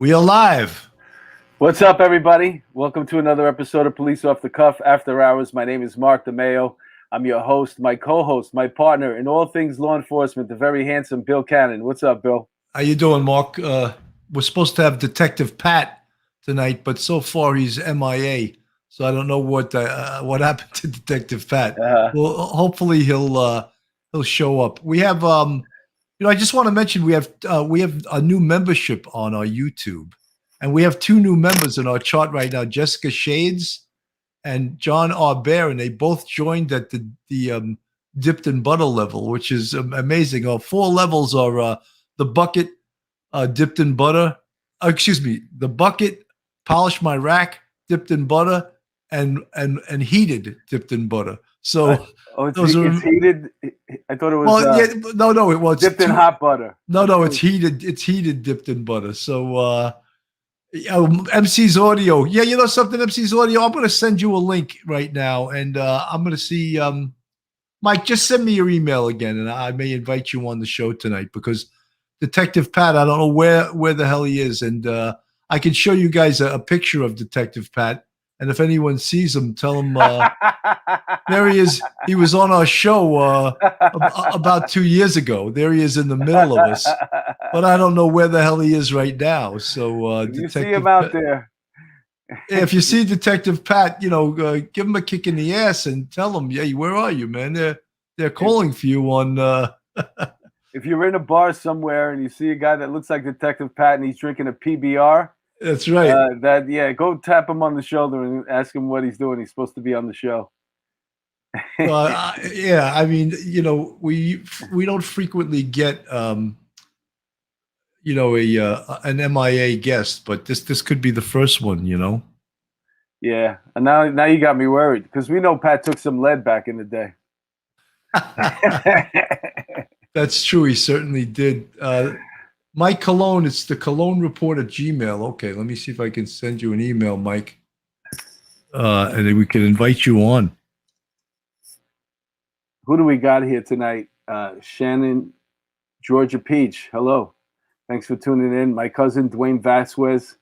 We are live. What's up, everybody? Welcome to another episode of Police Off the Cuff After Hours. My name is Mark DeMeo. I'm your host, my co-host, my partner in all things law enforcement, the very handsome Bill Cannon. What's up, Bill? How you doing, Mark? We're supposed to have Detective Pat tonight, but so far he's MIA. So I don't know what happened to Detective Pat. Well, hopefully he'll show up. We have I just want to mention we have a new membership on our YouTube, and we have two new members in our chart right now, Jessica Shades and John R. Bear, and they both joined at the dipped in butter level, which is amazing. Our four levels are the bucket, dipped in butter. The bucket, polish my rack, dipped in butter, and heated, dipped in butter. So it's heated. I thought it was. Dipped in hot butter. No, it's heated. It's heated, dipped in butter. So MC's Audio. Yeah, you know something, MC's Audio. I'm going to send you a link right now, and I'm going to see. Mike, just send me your email again, and I may invite you on the show tonight because Detective Pat, I don't know where the hell he is, and I can show you guys a picture of Detective Pat. And if anyone sees him, tell him there he is. He was on our show about 2 years ago. There he is in the middle of us, but I don't know where the hell he is right now. So you see him out there. If you see Detective Pat, give him a kick in the ass and tell him, "Hey, where are you, man? They're calling for you on." If you're in a bar somewhere and you see a guy that looks like Detective Pat and he's drinking a PBR. That's right. Go tap him on the shoulder and ask him what he's doing. He's supposed to be on the show. Well, yeah. I mean, we don't frequently get an MIA guest, but this could be the first one. Yeah, and now you got me worried because we know Pat took some lead back in the day. That's true. He certainly did. Mike Cologne, it's the Cologne Report at Gmail. Okay, let me see if I can send you an email, Mike, and then we can invite you on. Who do we got here tonight? Shannon, Georgia Peach. Hello. Thanks for tuning in. My cousin, Dwayne Vasquez.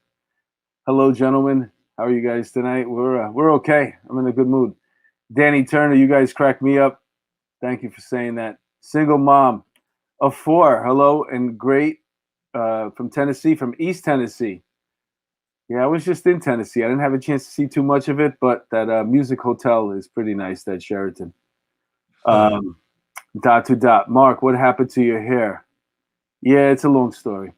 Hello, gentlemen. How are you guys tonight? We're okay. I'm in a good mood. Danny Turner, you guys crack me up. Thank you for saying that. Single mom of 4. Hello, and great. From Tennessee, from East Tennessee. Yeah, I was just in Tennessee. I didn't have a chance to see too much of it, but that music hotel is pretty nice, that Sheraton. Mark, what happened to your hair? Yeah, it's a long story.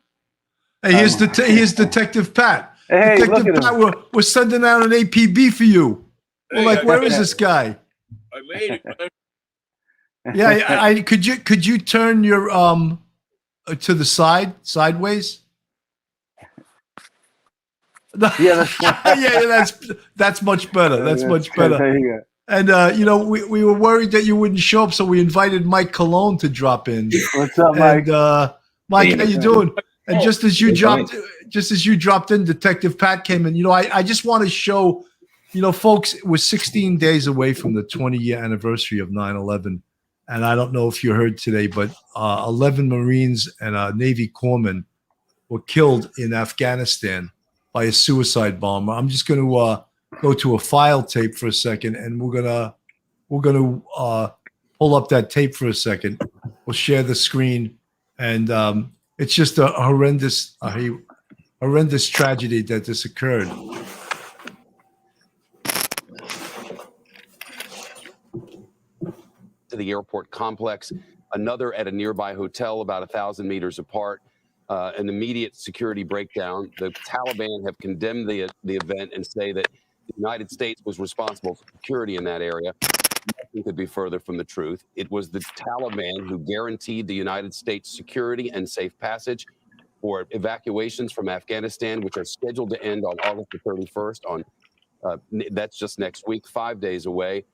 Hey, here's Detective Pat. Hey, Detective Pat, we're sending out an APB for you. We're like, where is this guy? I made it. Yeah, could you turn your to the sideways? Yeah, that's much better. That's much better. There you go. And we were worried that you wouldn't show up, so we invited Mike Cologne to drop in. What's up, Mike? And Mike, how you doing? And just as you dropped in, Detective Pat came in. I just want to show, folks, we're 16 days away from the 20-year anniversary of 9/11. And I don't know if you heard today, but 11 Marines and a Navy corpsman were killed in Afghanistan by a suicide bomber. I'm just going to go to a file tape for a second, and we're gonna pull up that tape for a second. We'll share the screen, and it's just a horrendous tragedy that this occurred. To the airport complex, another at a nearby hotel about 1,000 meters apart. An immediate security breakdown. The Taliban have condemned the event and say that the United States was responsible for security in that area. Nothing could be further from the truth. It was the Taliban who guaranteed the United States security and safe passage for evacuations from Afghanistan, which are scheduled to end on August the 31st. That's just next week, 5 days away.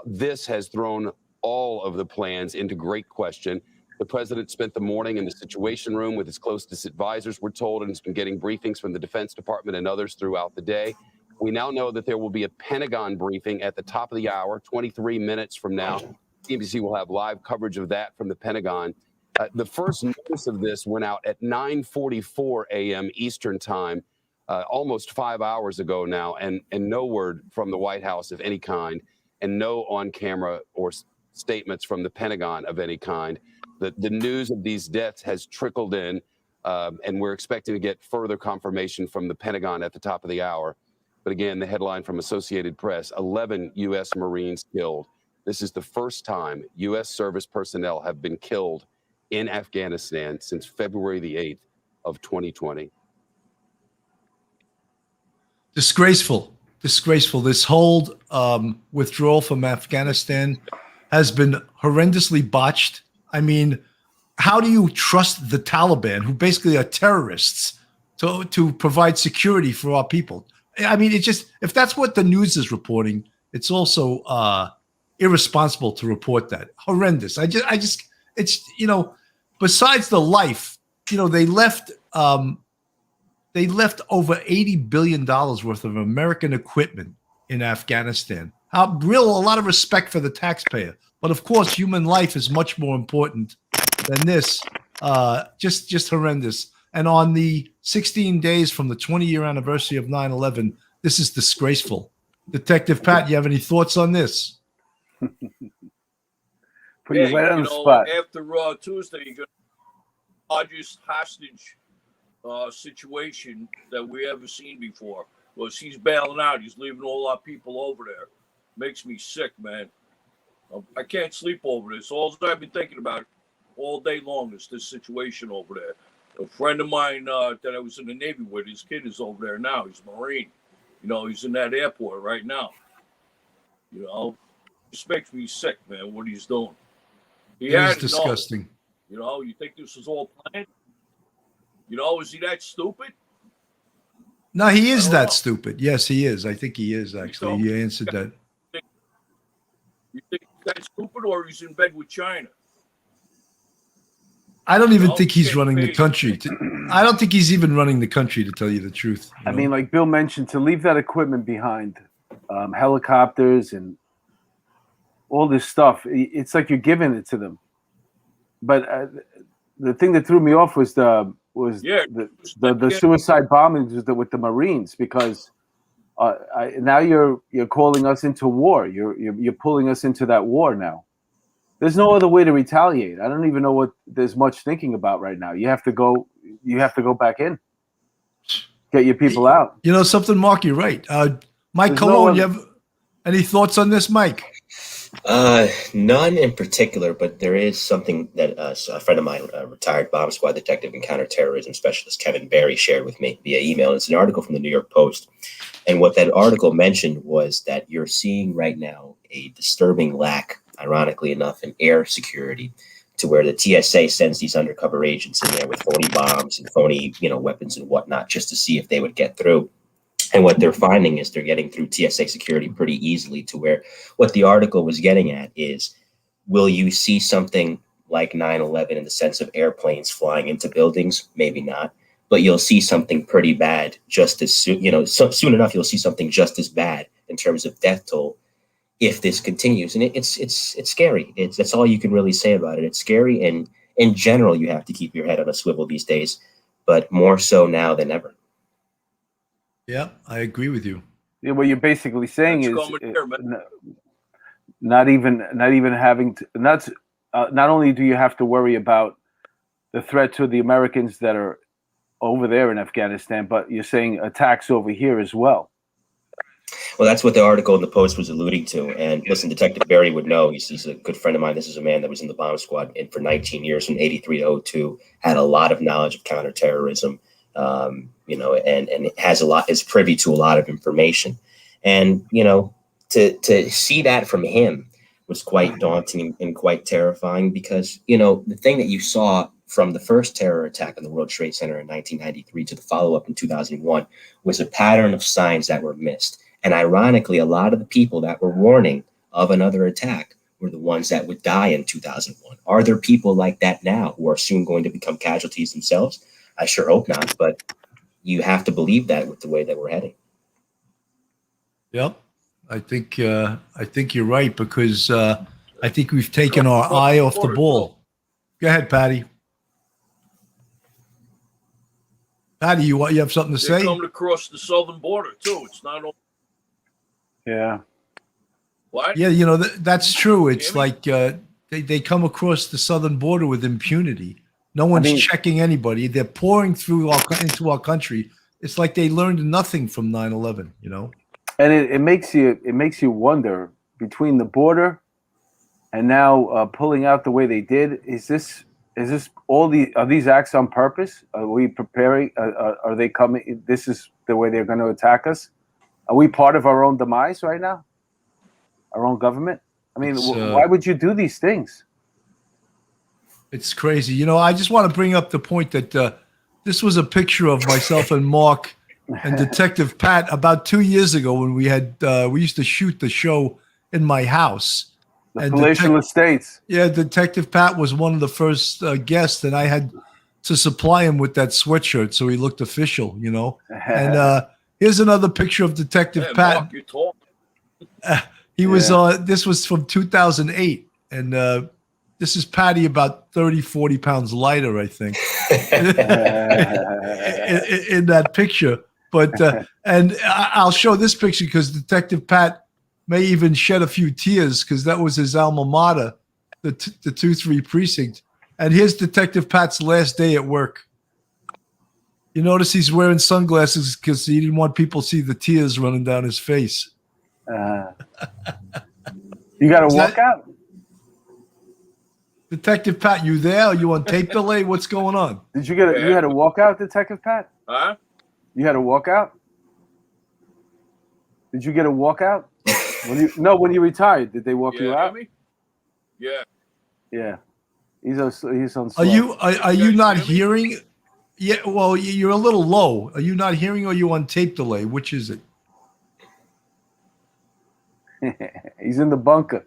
This has thrown all of the plans into great question. The president spent the morning in the Situation Room with his closest advisors, we're told, and has been getting briefings from the Defense Department and others throughout the day. We now know that there will be a Pentagon briefing at the top of the hour, 23 minutes from now. CNBC will have live coverage of that from the Pentagon. The first notice of this went out at 9:44 a.m. Eastern time, almost 5 hours ago now, and no word from the White House of any kind, and no on-camera or statements from the Pentagon of any kind. The news of these deaths has trickled in, and we're expecting to get further confirmation from the Pentagon at the top of the hour. But again, the headline from Associated Press, 11 U.S. Marines killed. This is the first time U.S. service personnel have been killed in Afghanistan since February the 8th of 2020. Disgraceful. Disgraceful. This whole withdrawal from Afghanistan has been horrendously botched. I mean, how do you trust the Taliban, who basically are terrorists, to provide security for our people? I mean, it's just, if that's what the news is reporting, it's also irresponsible to report that. Horrendous. It's, besides the life, they left over $80 billion worth of American equipment in Afghanistan. A lot of respect for the taxpayer. But of course, human life is much more important than this. Just horrendous. And on the 16 days from the 20-year anniversary of 9/11, this is disgraceful. Detective Pat, you have any thoughts on this? Put you right on the spot. After Tuesday, you're going to largest hostage situation that we ever seen before. Was he's bailing out? He's leaving all our people over there. Makes me sick, man. I can't sleep over this. All I've been thinking about all day long is this situation over there. A friend of mine that I was in the Navy with, his kid is over there now. He's a Marine. He's in that airport right now. This makes me sick, man, what he's doing. It is disgusting. You think this was all planned? Is he that stupid? No, he is that stupid. Yes, he is. I think he is, actually. He answered that. You think he's that stupid, or he's in bed with China? I don't even think he's running the country. I don't think he's even running the country, to tell you the truth. I mean, like Bill mentioned, to leave that equipment behind, helicopters and all this stuff, it's like you're giving it to them. But the thing that threw me off was the suicide bombings with the Marines, because now you're calling us into war. You're pulling us into that war now. There's no other way to retaliate. I don't even know what there's much thinking about right now. You have to go back in. Get your people out. Something, Mark, you're right. Mike Cologne, you have any thoughts on this, Mike? None in particular, but there is something that a friend of mine, a retired bomb squad detective and counterterrorism specialist Kevin Barry, shared with me via email. It's an article from the New York Post. And what that article mentioned was that you're seeing right now a disturbing lack, ironically enough, in air security, to where the TSA sends these undercover agents in there with phony bombs and phony, weapons and whatnot, just to see if they would get through. And what they're finding is they're getting through TSA security pretty easily, to where what the article was getting at is, will you see something like 9/11 in the sense of airplanes flying into buildings? Maybe not, but you'll see something pretty bad just as soon, soon enough, you'll see something just as bad in terms of death toll if this continues. And it's scary. That's all you can really say about it. It's scary. And in general, you have to keep your head on a swivel these days, but more so now than ever. Yeah, I agree with you. Yeah, what you're basically saying is not only do you have to worry about the threat to the Americans that are over there in Afghanistan, but you're saying attacks over here as well. Well, that's what the article in the Post was alluding to. And listen, Detective Barry would know. He's a good friend of mine. This is a man that was in the bomb squad and for 19 years, from 83 to 02, had a lot of knowledge of counterterrorism. And is privy to a lot of information. And, to see that from him was quite daunting and quite terrifying, because, the thing that you saw from the first terror attack on the World Trade Center in 1993 to the follow-up in 2001 was a pattern of signs that were missed. And ironically, a lot of the people that were warning of another attack were the ones that would die in 2001. Are there people like that now who are soon going to become casualties themselves? I sure hope not, but you have to believe that with the way that we're heading. Yep, I think you're right, because I think we've taken our eye off the ball. Go ahead, Patty. Patty, you have something to They're say? coming across the southern border too. It's not all. Yeah. What? Yeah, you know that's true. It's Jimmy? like they come across the southern border with impunity. No one's checking anybody. They're pouring through into our country. It's like they learned nothing from 9/11. You know, and it makes you wonder, between the border and now pulling out the way they did. Is this are these acts on purpose? Are we preparing? Are they coming? This is the way they're going to attack us. Are we part of our own demise right now? Our own government? I mean, why would you do these things? It's crazy. You know, I just want to bring up the point that this was a picture of myself and Mark and Detective Pat about 2 years ago when we used to shoot the show in my house. The palatial estates. Yeah, Detective Pat was one of the first guests, and I had to supply him with that sweatshirt so he looked official, you know. And here's another picture of Detective Pat. Mark, you're talking. He was this was from 2008, and this is Patty about 30, 40 pounds lighter, I think, in that picture. But and I'll show this picture because Detective Pat may even shed a few tears because that was his alma mater, the 2-3 precinct. And here's Detective Pat's last day at work. You notice he's wearing sunglasses because he didn't want people to see the tears running down his face. You got to walk out? Detective Pat, you there? Are you on tape delay? What's going on? Did you get you had to walk out, Detective Pat? Huh? You had to walk out? Did you get a walkout? When you retired, did they walk you out? Me? Yeah. Yeah. He's on slow. Are you not hearing? Yeah, well, you're a little low. Are you not hearing or are you on tape delay? Which is it? He's in the bunker.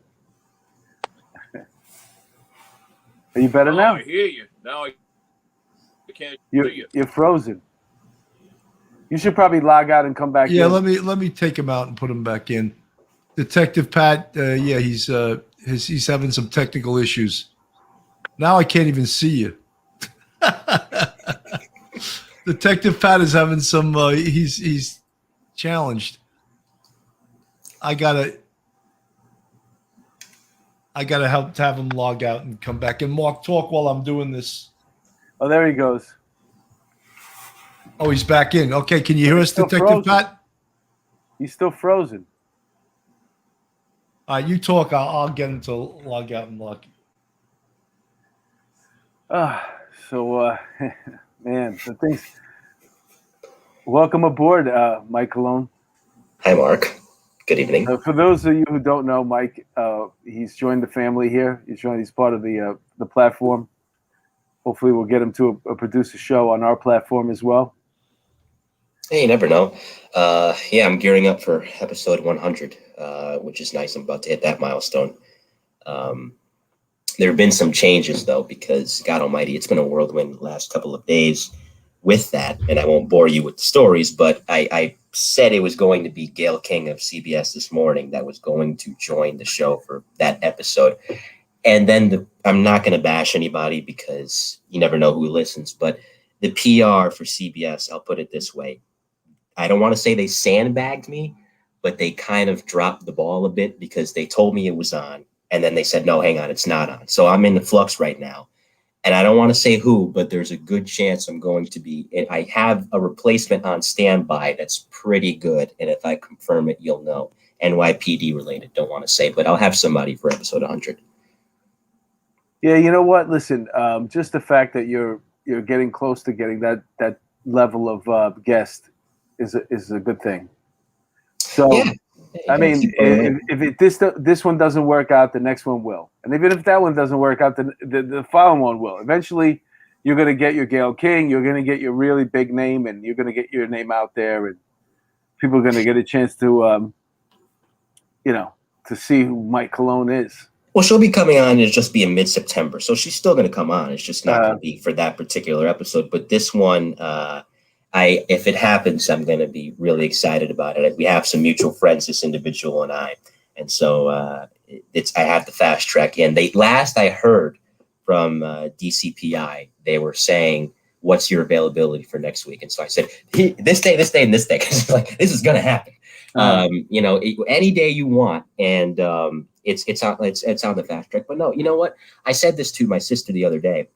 Are you better now? I hear you. Now I can't hear you. You're frozen. You should probably log out and come back in. Yeah, let me take him out and put him back in. Detective Pat, yeah, he's having some technical issues. Now I can't even see you. Detective Pat is having some. He's challenged. I gotta help to have him log out and come back. And Mark, talk while I'm doing this. Oh, there he goes. Oh, he's back in. Okay, can you hear us, Detective frozen. Pat? He's still frozen. All right, you talk. I'll get him to log out and log. Man, the things. Welcome aboard, Mike Colon. Hi, Mark. Good evening. For those of you who don't know, Mike, he's joined the family here. He's part of the platform. Hopefully, we'll get him to produce a show on our platform as well. Hey, you never know. Yeah, I'm gearing up for episode 100, which is nice. I'm about to hit that milestone. There have been some changes, though, because, God almighty, it's been a whirlwind the last couple of days with that. And I won't bore you with the stories, but I said it was going to be Gayle King of CBS This Morning that was going to join the show for that episode. And then I'm not going to bash anybody because you never know who listens, but the PR for CBS, I'll put it this way. I don't want to say they sandbagged me, but they kind of dropped the ball a bit because they told me it was on. And then they said, no, hang on, it's not on. So I'm in the flux right now. And I don't want to say who, but there's a good chance I'm going to be. I have a replacement on standby that's pretty good. And if I confirm it, you'll know. NYPD related, don't want to say, but I'll have somebody for episode 100. Yeah, you know what? Listen, just the fact that you're getting close to getting that level of guest is a good thing. So, yeah. I mean, if this one doesn't work out, the next one will. And even if that one doesn't work out, the following one will. Eventually, you're going to get your Gayle King. You're going to get your really big name, and you're going to get your name out there, and people are going to get a chance to, to see who Mike Colon is. Well, she'll be coming on. It'll just be in mid-September, so she's still going to come on. It's just not going to be for that particular episode. But this one, if it happens, I'm going to be really excited about it. We have some mutual friends, this individual and I, and so I have the fast track in. Last I heard from DCPI. They were saying, what's your availability for next week? And so I said, this day, and this day. Because like, this is going to happen. You know, any day you want. And it's on the fast track. But no, you know what? I said this to my sister the other day.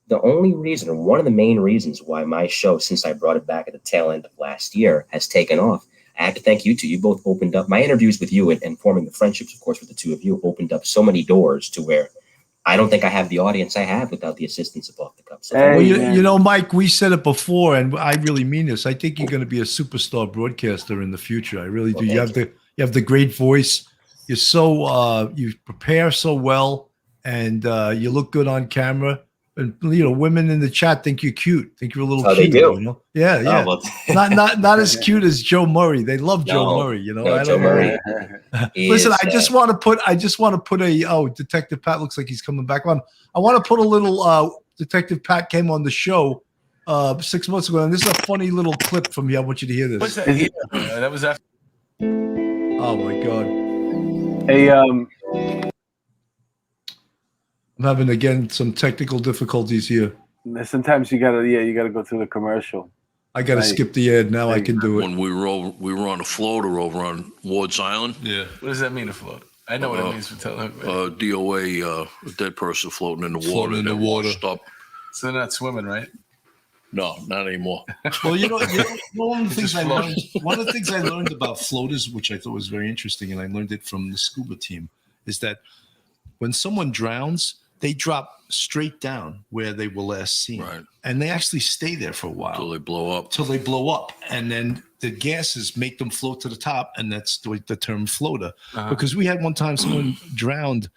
The only reason, or one of the main reasons why my show, since I brought it back at the tail end of last year, has taken off, I have to thank you two. You both opened up my interviews with you and forming the friendships, of course, with the two of you, opened up so many doors to where I don't think I have the audience I have without the assistance of Off the Cuff. So well, you know, Mike, we said it before, and I really mean this. I think you're going to be a superstar broadcaster in the future. I really do. You have the great voice. You're so you prepare so well, and you look good on camera. And you know, women in the chat think you're cute. Think you're a little cute. They do. You know? Yeah, yeah. Oh, well. not as cute as Joe Murray. They love Joe Murray. You know, no, I Joe don't know. Murray. Listen, I just want to put a Detective Pat looks like he's coming back on. I want to put a little Detective Pat came on the show 6 months ago, and this is a funny little clip from you. I want you to hear this. What's that? Yeah, that was after. Oh my God. Hey, I'm having again some technical difficulties here. sometimes you gotta go through the commercial. I gotta skip the ad now. I can do it. When we were on a floater over on Ward's Island. Yeah. What does that mean, a float? I know what it means for telling everybody. DOA, a dead person floating in the water. Floating in the water. Up. So they're not swimming, right? No, not anymore. Well, you know, one of the things I learned about floaters, which I thought was very interesting, and I learned it from the scuba team, is that when someone drowns, they drop straight down where they were last seen. Right. And they actually stay there for a while. Till they blow up. Till they blow up. And then the gases make them float to the top, and that's the term floater. Because we had one time someone drowned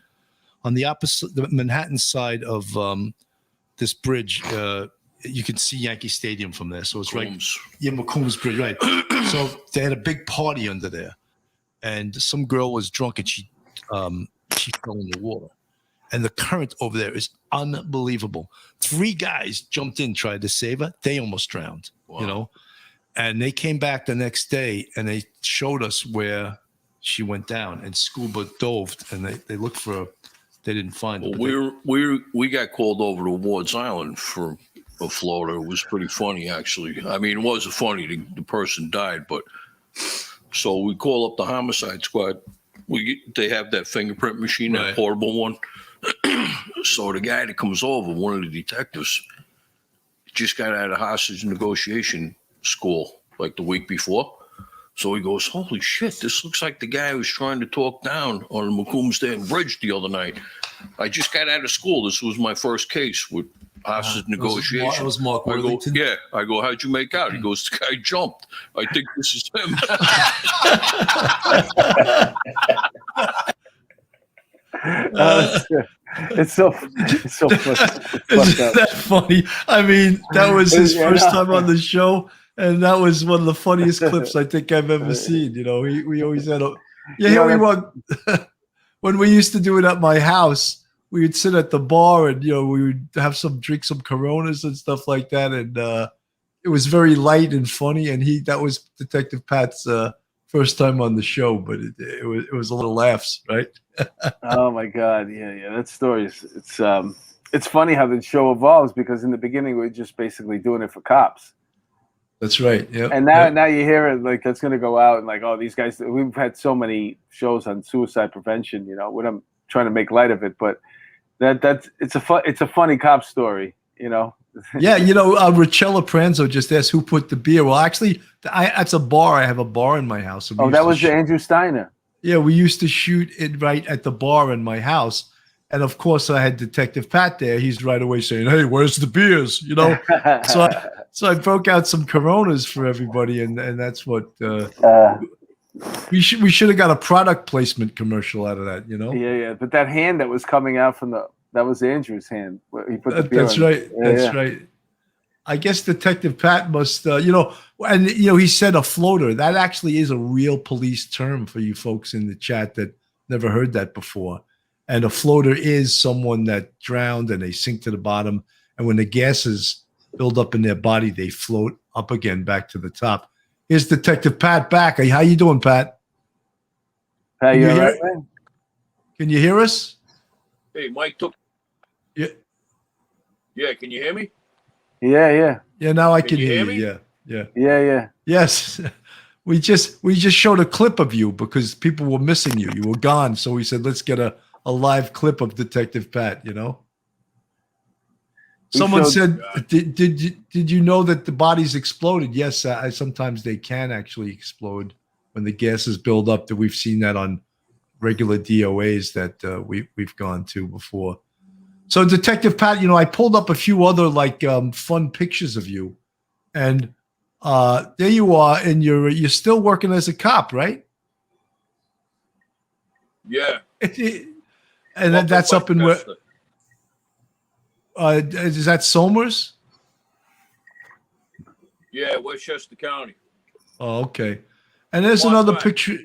on the Manhattan side of this bridge. You can see Yankee Stadium from there. So it's Combs. Right. Yeah, McCombs Bridge, right. So they had a big party under there. And some girl was drunk, and she fell in the water. And the current over there is unbelievable. 3 guys jumped in, tried to save her. They almost drowned, you know. And they came back the next day, and they showed us where she went down. And scuba dove, and they looked for her. They didn't find her. We got called over to Ward's Island for a floater. It was pretty funny, actually. I mean, it wasn't funny. The person died, but so we call up the homicide squad. They have that fingerprint machine, that portable one. So the guy that comes over, one of the detectives, just got out of hostage negotiation school like the week before. So he goes, holy shit, this looks like the guy who was trying to talk down on the McCombs Bridge the other night. I just got out of school. This was my first case with hostage negotiation. That was Mark I go, Worthington? yeah. I go, how'd you make out? He goes, the guy jumped. I think this is him. It's so fucked Isn't up. that funny? I mean, that was his first time on the show, and that was one of the funniest clips I think I've ever seen. You know, we always had a here we were when we used to do it at my house. We would sit at the bar, and you know, we would have drink some Coronas and stuff like that, and it was very light and funny. And that was Detective Pat's first time on the show, but it was a little laughs, right? Oh my God, yeah. That story it's funny how the show evolves, because in the beginning we were just basically doing it for cops. That's right. Yeah. And now you hear it like that's going to go out and like, oh, these guys. We've had so many shows on suicide prevention, you know. When I'm trying to make light of it, but it's a funny cop story, you know. Yeah, you know, Richella Pranzo just asked who put the beer. Well, actually, that's a bar. I have a bar in my house. Oh, that was Andrew Steiner. Yeah, we used to shoot it right at the bar in my house. And of course, I had Detective Pat there. He's right away saying, hey, where's the beers? You know, so I broke out some Coronas for everybody. And that's what we should have got a product placement commercial out of that, you know? Yeah. But that hand that was coming out that was Andrew's hand. He put the beer That's right. That's right. I guess Detective Pat must, you know, and, you know, he said a floater. That actually is a real police term for you folks in the chat that never heard that before. And a floater is someone that drowned and they sink to the bottom. And when the gases build up in their body, they float up again back to the top. Here's Detective Pat back. How you doing, Pat? Hey, you all right, man? Can you hear us? Hey, Mike took. Yeah. Yeah, can you hear me? Yeah. Yeah, now I Can can you hear hear you. me? Yeah. Yes. We just showed a clip of you because people were missing you. You were gone. So we said, let's get a live clip of Detective Pat, you know? Someone said, did you know that the bodies exploded? Yes, sometimes they can actually explode when the gases build up. That we've seen that on regular DOAs that we've gone to before. So Detective Pat, I pulled up a few other fun pictures of you, and there you are, and you're still working as a cop, right? Yeah. And that's up in where? Is that Somers? Yeah, Westchester County. Oh, okay. And there's another picture.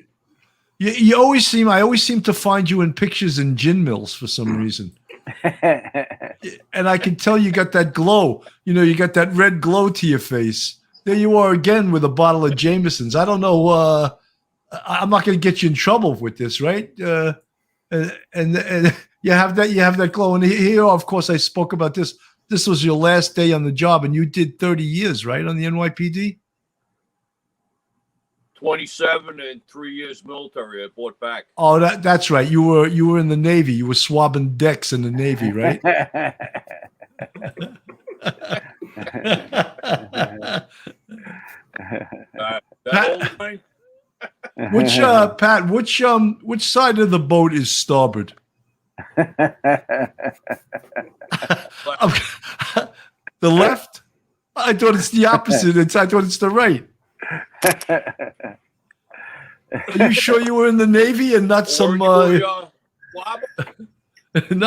I always seem to find you in pictures in gin mills for some reason. And I can tell you got that glow. You got that red glow to your face. There you are again with a bottle of Jameson's. I don't know. I'm not going to get you in trouble with this, right? And you have that glow. And here, of course, I spoke about this. This was your last day on the job, and you did 30 years, right, on the NYPD? 27 and 3 years military. I bought back. Oh, that's right. You were in the Navy. You were swabbing decks in the Navy, right? Pat, which side of the boat is starboard? The left? I thought it's the opposite. I thought it's the right. Are you sure you were in the Navy and not some? No,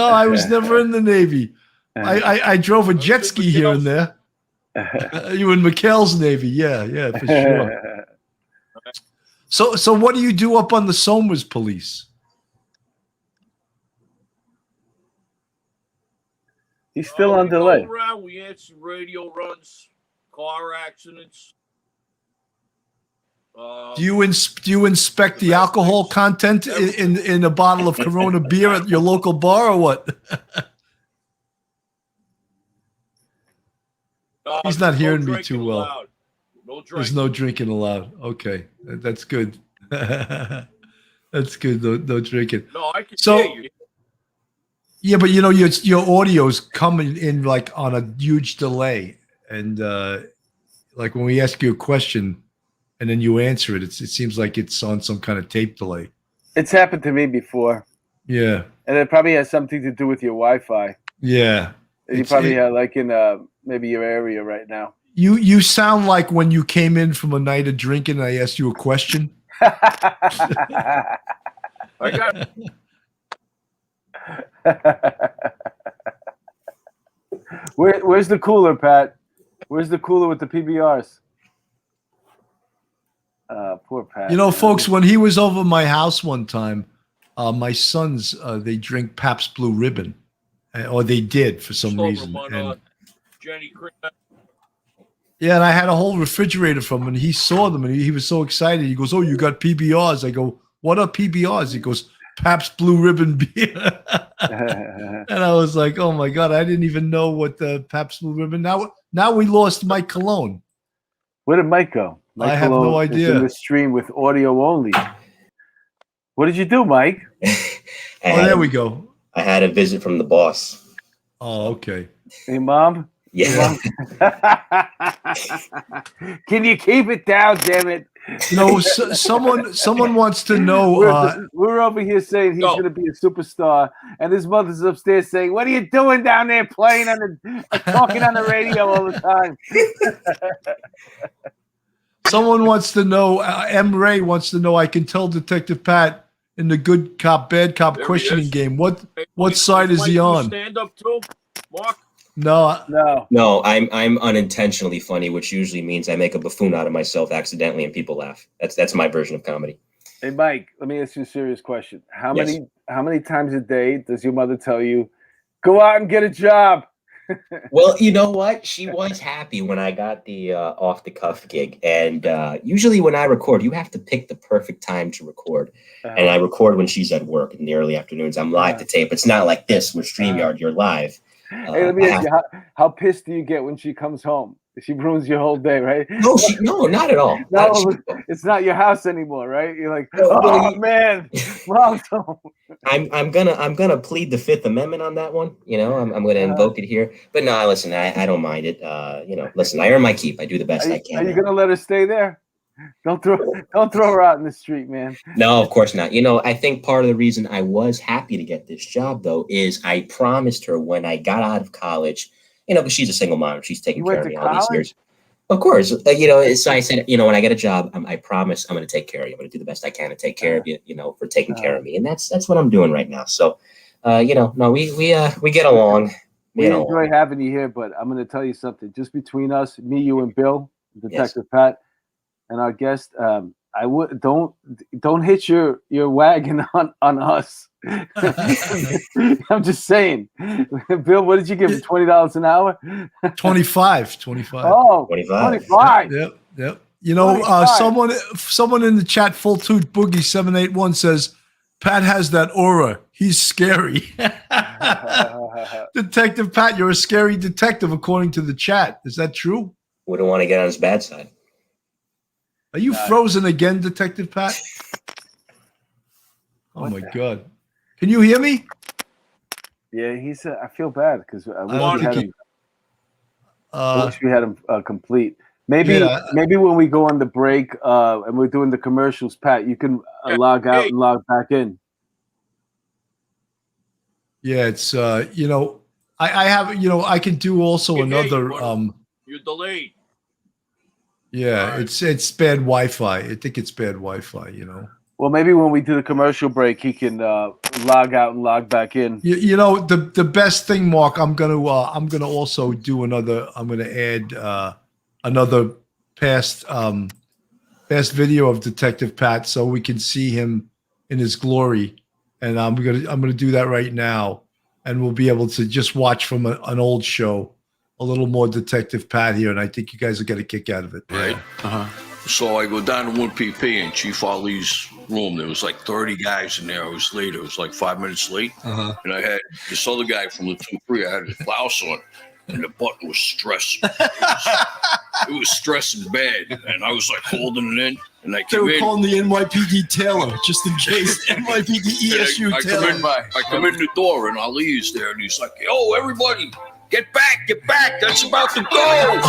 I was never in the Navy. I drove a jet ski here and there. You were in McHale's Navy, yeah, for sure. So what do you do up on the Somers Police? He's still on delay. Go around, we answer radio runs, car accidents. Do you inspect the alcohol content in a bottle of Corona beer at your local bar or what? He's not hearing me too well. There's no drinking allowed. Okay, that's good. That's good. No drinking. No, I can hear you. Yeah, but your audio's coming in like on a huge delay, and like when we ask you a question, and then you answer it, it seems like it's on some kind of tape delay. It's happened to me before. Yeah, and it probably has something to do with your Wi-Fi. Yeah, you probably have like in maybe your area right now. You sound like when you came in from a night of drinking and I asked you a question. I got. Where's the cooler, Pat? Where's the cooler with the PBRs? Poor Pat. Folks, when he was over my house one time, my sons they drink Pabst Blue Ribbon, or they did for some reason. Jenny. Yeah, and I had a whole refrigerator from him, and he saw them, and he was so excited. He goes, "Oh, you got PBRs?" I go, "What are PBRs?" He goes, "Pabst Blue Ribbon beer." And I was like, "Oh my God, I didn't even know what the Pabst Blue Ribbon." Now we lost Mike Cologne. Where did Mike go? Mike I have Cologne no idea. is in the stream with audio only. What did you do, Mike? There we go. I had a visit from the boss. Oh, okay. Hey, Mom. Yeah. Can you keep it down, damn it? Someone wants to know. We're over here saying he's going to be a superstar, and his mother's upstairs saying, "What are you doing down there playing on talking on the radio all the time?" Someone wants to know. M. Ray wants to know. I can tell Detective Pat in the good cop, bad cop questioning game. What side is he on? Stand up too, Mark. No. I'm unintentionally funny, which usually means I make a buffoon out of myself accidentally, and people laugh. That's my version of comedy. Hey, Mike, let me ask you a serious question. How many times a day does your mother tell you, "Go out and get a job"? Well, you know what? She was happy when I got the off-the-cuff gig. And usually when I record, you have to pick the perfect time to record. And I record when she's at work in the early afternoons. I'm live to tape. It's not like this with StreamYard. You're live. Hey, let me ask you, how pissed do you get when she comes home? She ruins your whole day, right? No, not at all. No, it's not your house anymore, right? You're like, man, mom's home. I'm gonna plead the Fifth Amendment on that one. You know, I'm gonna invoke it here. But no, listen, I don't mind it. Listen, I earn my keep. I do the best I can. Are you gonna let her stay there? Don't throw her out in the street, man. No, of course not. You know, I think part of the reason I was happy to get this job, though, is I promised her when I got out of college, because she's a single mom, she's taking care of me all these years. Of course, so I said, when I get a job, I promise I'm going to take care of you. I'm going to do the best I can to take care of you, for taking care of me, and that's what I'm doing right now. So, no, we get along. We enjoy having you here, but I'm going to tell you something. Just between us, me, you, and Bill, Detective Pat, and our guest, I would don't hitch your wagon on us. I'm just saying. Bill, what did you give him? $20 an hour? 25. Oh, 25. Yep. Someone in the chat, Full Tooth Boogie 781 says, Pat has that aura. He's scary. Detective Pat, you're a scary detective, according to the chat. Is that true? Wouldn't want to get on his bad side. Are you frozen again, Detective Pat? Oh my God! Can you hear me? Yeah, he's. I feel bad because I wish we had him complete. Maybe when we go on the break and we're doing the commercials, Pat, you can log out and log back in. Yeah, it's I have I can do also another. You're delayed. Yeah, it's bad Wi-Fi. I think it's bad Wi-Fi. Well, maybe when we do the commercial break, he can log out and log back in. The best thing, Mark. I'm gonna also do another. I'm gonna add another past video of Detective Pat so we can see him in his glory, and I'm gonna do that right now, and we'll be able to just watch from an old show. A little more Detective Pat here, and I think you guys will get a kick out of it. Right. So I go down to 1PP in Chief Ali's room. There was like 30 guys in there. I was late. It was like 5 minutes late. And I had this other guy from the 2-3. I had his blouse on, and the button was stressed. It was stressing bad, and I was like holding it in. And I came in. Calling the NYPD Taylor just in case. NYPD ESU Taylor. I come in the door, and Ali is there, and he's like, "Yo, everybody! Get back! That's about to go!"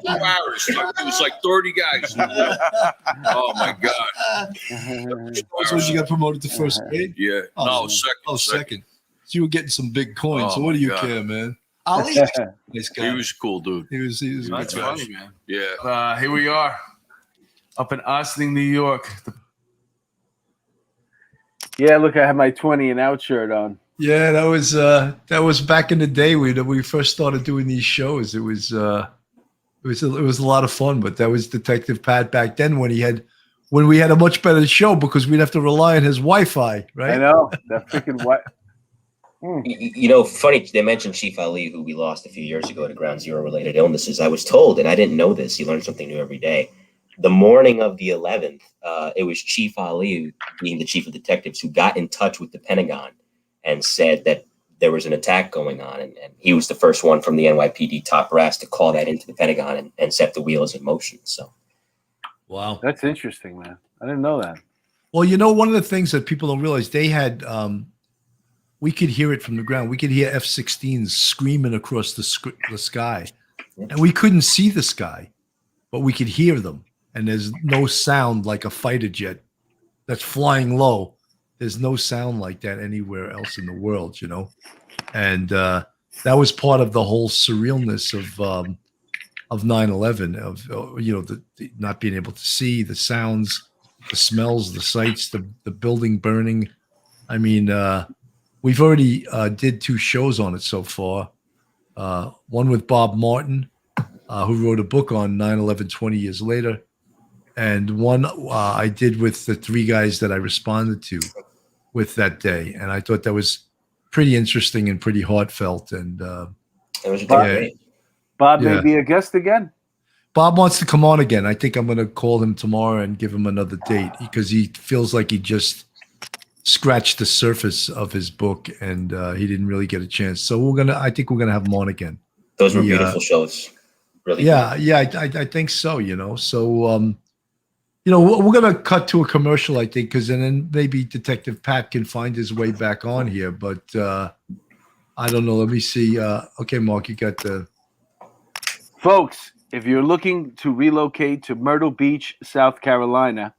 Embarrassed. It was like 30 guys. Oh my God! So you got promoted to first grade? Yeah. Second. So you were getting some big coins. So what do you care, man? Ali, nice guy. He was a cool dude. He was. That's funny, man. Yeah. Here we are, up in Ossining, New York. Yeah, look, I have my 20 and out shirt on. Yeah, that was back in the day when we first started doing these shows. It was a lot of fun, but that was Detective Pat back then when we had a much better show because we'd have to rely on his Wi-Fi, right? I know that freaking what. Funny they mentioned Chief Ali, who we lost a few years ago to ground zero related illnesses. I was told, and I didn't know this. You learn something new every day. The morning of the 11th, it was Chief Ali, being the chief of detectives, who got in touch with the Pentagon and said that there was an attack going on. And he was the first one from the NYPD top brass to call that into the Pentagon and set the wheels in motion. So, wow. That's interesting, man. I didn't know that. Well, one of the things that people don't realize, they had, we could hear it from the ground. We could hear F-16s screaming across the sky. And we couldn't see the sky, but we could hear them. And there's no sound like a fighter jet that's flying low. There's no sound like that anywhere else in the world, and that was part of the whole surrealness of 9/11, of the not being able to see the sounds, the smells, the sights, the building burning. I mean, we've already did 2 shows on it so far. One with Bob Martin, who wrote a book on 9/11 20 years later, and one I did with the 3 guys that I responded to with that day, and I thought that was pretty interesting and pretty heartfelt. And it was Bob may be a guest again. Bob wants to come on again. I think I'm going to call him tomorrow and give him another date because he feels like he just scratched the surface of his book, and he didn't really get a chance. So I think we're gonna have him on again. Those were beautiful shows. Really. Yeah, I think so. So we're gonna cut to a commercial, I think, because then maybe Detective Pat can find his way back on here. But I don't know. Let me see. Okay, Mark, you got the. Folks, if you're looking to relocate to Myrtle Beach, South Carolina,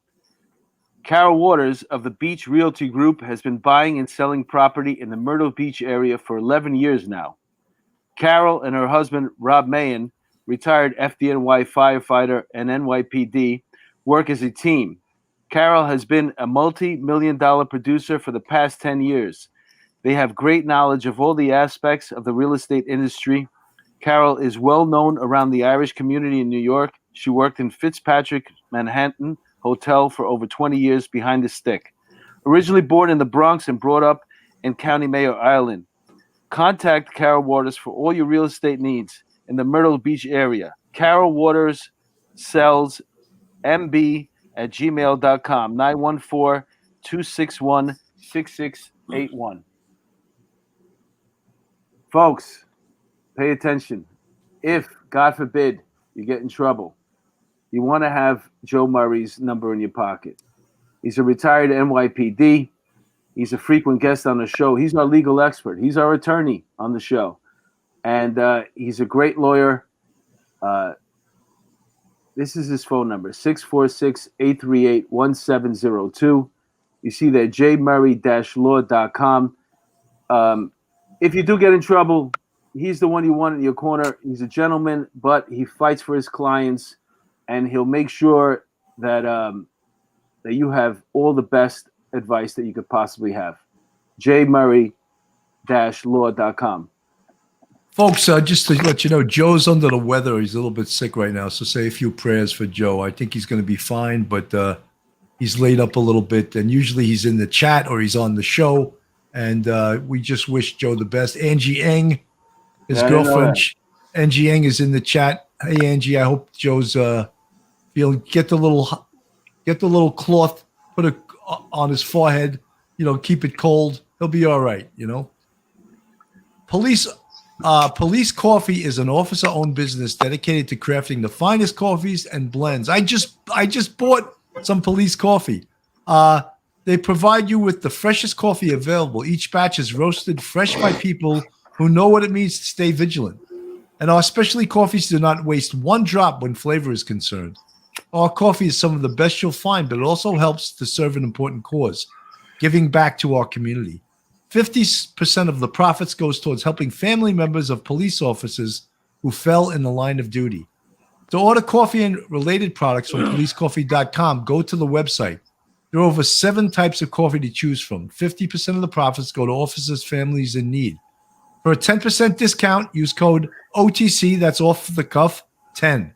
Carol Waters of the Beach Realty Group has been buying and selling property in the Myrtle Beach area for 11 years now. Carol and her husband, Rob Mahan, retired FDNY firefighter and NYPD, work as a team. Carol has been a multi-million-dollar producer for the past 10 years. They have great knowledge of all the aspects of the real estate industry. Carol is well known around the Irish community in New York. She worked in Fitzpatrick, Manhattan Hotel for over 20 years behind the stick. Originally born in the Bronx and brought up in County Mayo, Ireland. Contact Carol Waters for all your real estate needs in the Myrtle Beach area. Carol Waters sells mb@gmail.com, 914-261-6681. Folks, pay attention. If, God forbid, you get in trouble, you want to have Joe Murray's number in your pocket. He's a retired NYPD. He's a frequent guest on the show. He's our legal expert. He's our attorney on the show. And he's a great lawyer. This is his phone number, 646-838-1702. You see there, jmurray-law.com. If you do get in trouble, he's the one you want in your corner. He's a gentleman, but he fights for his clients, and he'll make sure that that you have all the best advice that you could possibly have. jmurray-law.com. Folks, just to let you know, Joe's under the weather. He's a little bit sick right now, so say a few prayers for Joe. I think he's going to be fine, but he's laid up a little bit, and usually he's in the chat or he's on the show, and we just wish Joe the best. Angie Eng, his girlfriend, Angie Eng, is in the chat. Hey, Angie, I hope Joe's feeling. Get the little cloth, put it on his forehead. Keep it cold. He'll be all right. Police Coffee is an officer-owned business dedicated to crafting the finest coffees and blends. I just bought some Police Coffee. They provide you with the freshest coffee available. Each batch is roasted fresh by people who know what it means to stay vigilant. And our specialty coffees do not waste one drop when flavor is concerned. Our coffee is some of the best you'll find, but it also helps to serve an important cause, giving back to our community. 50% of the profits goes towards helping family members of police officers who fell in the line of duty. To order coffee and related products from policecoffee.com, go to the website. There are over 7 types of coffee to choose from. 50% of the profits go to officers' families in need. For a 10% discount, use code OTC, that's off the cuff, 10.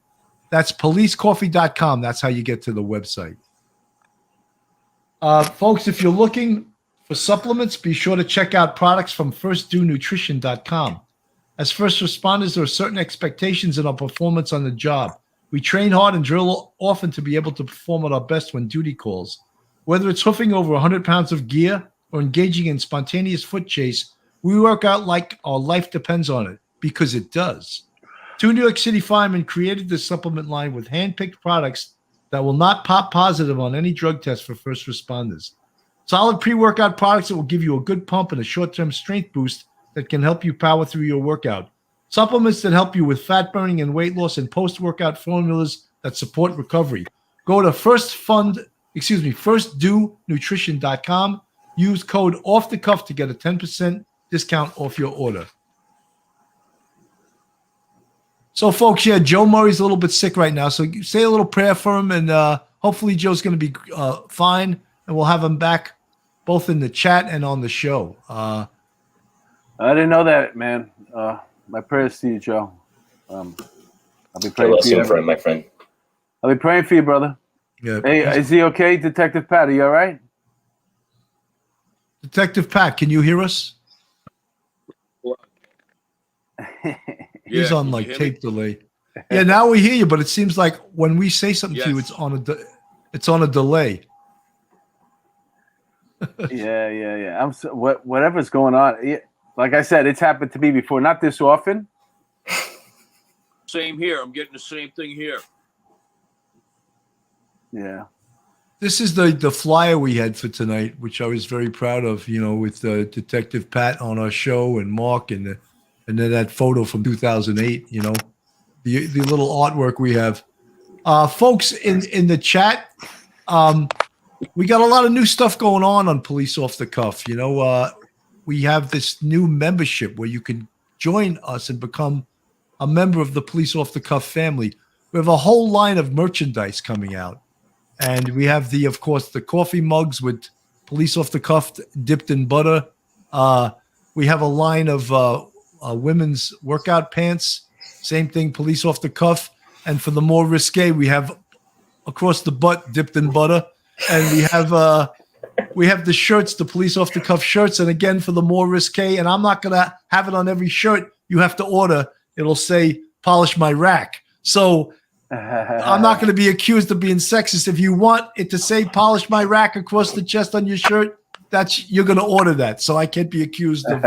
That's policecoffee.com. That's how you get to the website. Folks, if you're looking for supplements, be sure to check out products from firstdonutrition.com. As first responders, there are certain expectations in our performance on the job. We train hard and drill often to be able to perform at our best when duty calls. Whether it's hoofing over 100 pounds of gear or engaging in spontaneous foot chase, we work out like our life depends on it, because it does. 2 New York City firemen created this supplement line with hand-picked products that will not pop positive on any drug test for first responders. Solid pre-workout products that will give you a good pump and a short-term strength boost that can help you power through your workout. Supplements that help you with fat burning and weight loss, and post-workout formulas that support recovery. Go to firstdonutrition.com. Use code OFFTHECUFF to get a 10% discount off your order. So, folks, Joe Murray's a little bit sick right now, so say a little prayer for him, and hopefully Joe's going to be fine, and we'll have him back both in the chat and on the show. I didn't know that, man. My prayers to you, Joe. I'll be praying for you, my friend. I'll be praying for you, brother. Yeah. Hey, is he okay, Detective Pat? Are you all right? Detective Pat, can you hear us? He's on like tape delay. Yeah, now we hear you, but it seems like when we say something to you, it's on a delay. Yeah. Whatever's going on. Like I said, it's happened to me before. Not this often. Same here. I'm getting the same thing here. Yeah. This is the flyer we had for tonight, which I was very proud of. With Detective Pat on our show and Mark, and then that photo from 2008. The little artwork we have. Folks in the chat, we got a lot of new stuff going on Police Off the Cuff. We have this new membership where you can join us and become a member of the Police Off the Cuff family. We have a whole line of merchandise coming out. And we have of course, the coffee mugs with Police Off the Cuff dipped in butter. We have a line of women's workout pants. Same thing, Police Off the Cuff. And for the more risque, we have across the butt dipped in butter. And we have the shirts, the Police Off the Cuff shirts. And again, for the more risque, and I'm not going to have it on every shirt. You have to order. It'll say, polish my rack. So I'm not going to be accused of being sexist. If you want it to say polish my rack across the chest on your shirt, you're going to order that. So I can't be accused of,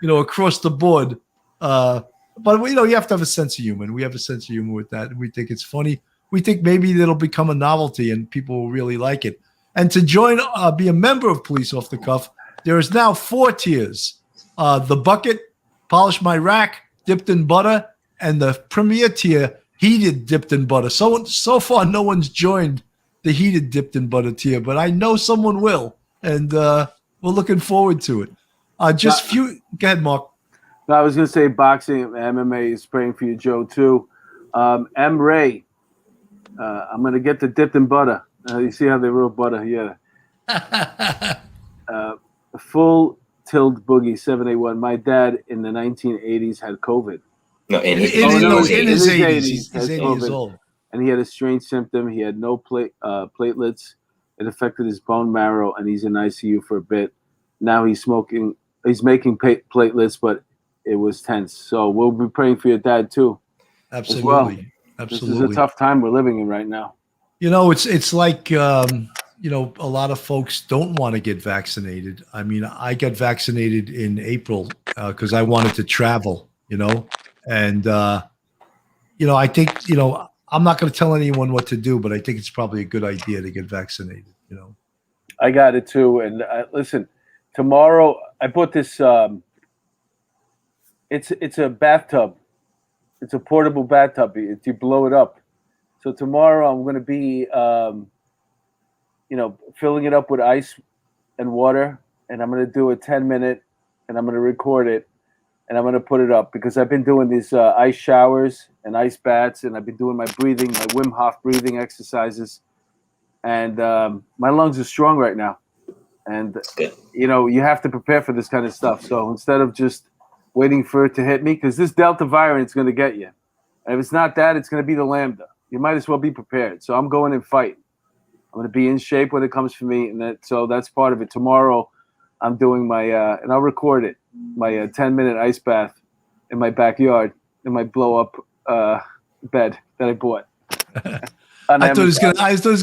across the board. But you have to have a sense of humor. We have a sense of humor with that. We think it's funny. We think maybe it'll become a novelty and people will really like it. And to join, be a member of Police Off the Cuff, there is now 4 tiers. The bucket, polish my rack, dipped in butter, and the premier tier, heated dipped in butter. So far, no one's joined the heated dipped in butter tier, but I know someone will, and we're looking forward to it. Go ahead, Mark. No, I was going to say boxing and MMA is praying for you, Joe, too. M. Ray, I'm going to get the dipped in butter. You see how they wrote butter? Yeah. Full tilt boogie 781. My dad in the 1980s had COVID. No, in his 80s. He's 80 years old. And he had a strange symptom. He had no platelets. It affected his bone marrow, and he's in ICU for a bit. Now he's making platelets, but it was tense. So we'll be praying for your dad too. Absolutely. Well. Absolutely. This is a tough time we're living in right now. It's like a lot of folks don't want to get vaccinated. I mean, I got vaccinated in April because I wanted to travel. And, I think, I'm not going to tell anyone what to do, but I think it's probably a good idea to get vaccinated, I got it too. And listen, tomorrow I bought this, it's a bathtub. It's a portable bathtub. You blow it up. So tomorrow I'm going to be, filling it up with ice and water. And I'm going to do a 10-minute and I'm going to record it. And I'm going to put it up because I've been doing these ice showers and ice baths, and I've been doing my breathing, my Wim Hof breathing exercises. And my lungs are strong right now. And, you have to prepare for this kind of stuff. So instead of just waiting for it to hit me, because this Delta variant is going to get you. And if it's not that, it's going to be the Lambda. You might as well be prepared. So I'm going and fighting. I'm going to be in shape when it comes for me. And so that's part of it. Tomorrow I'm doing my, and I'll record it, my 10-minute ice bath in my backyard in my blow-up bed that I bought. I thought he was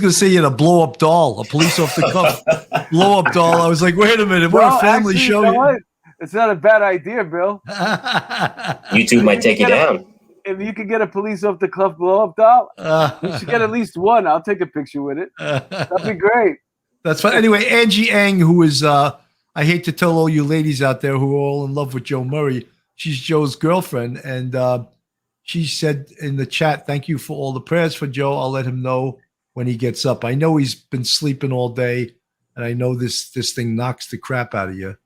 gonna say you had a blow-up doll, a Police Off the Cuff blow-up doll. I was like, wait a minute, we're a family show. You know what? It's not a bad idea, Bill. YouTube might take you down. If you could get a Police Off the Cuff blow-up doll, you should get at least one. I'll take a picture with it. That'd be great. That's fine. Anyway, Angie Ang, who is, I hate to tell all you ladies out there who are all in love with Joe Murray, she's Joe's girlfriend, and she said in the chat, thank you for all the prayers for Joe. I'll let him know when he gets up. I know he's been sleeping all day, and I know this thing knocks the crap out of you.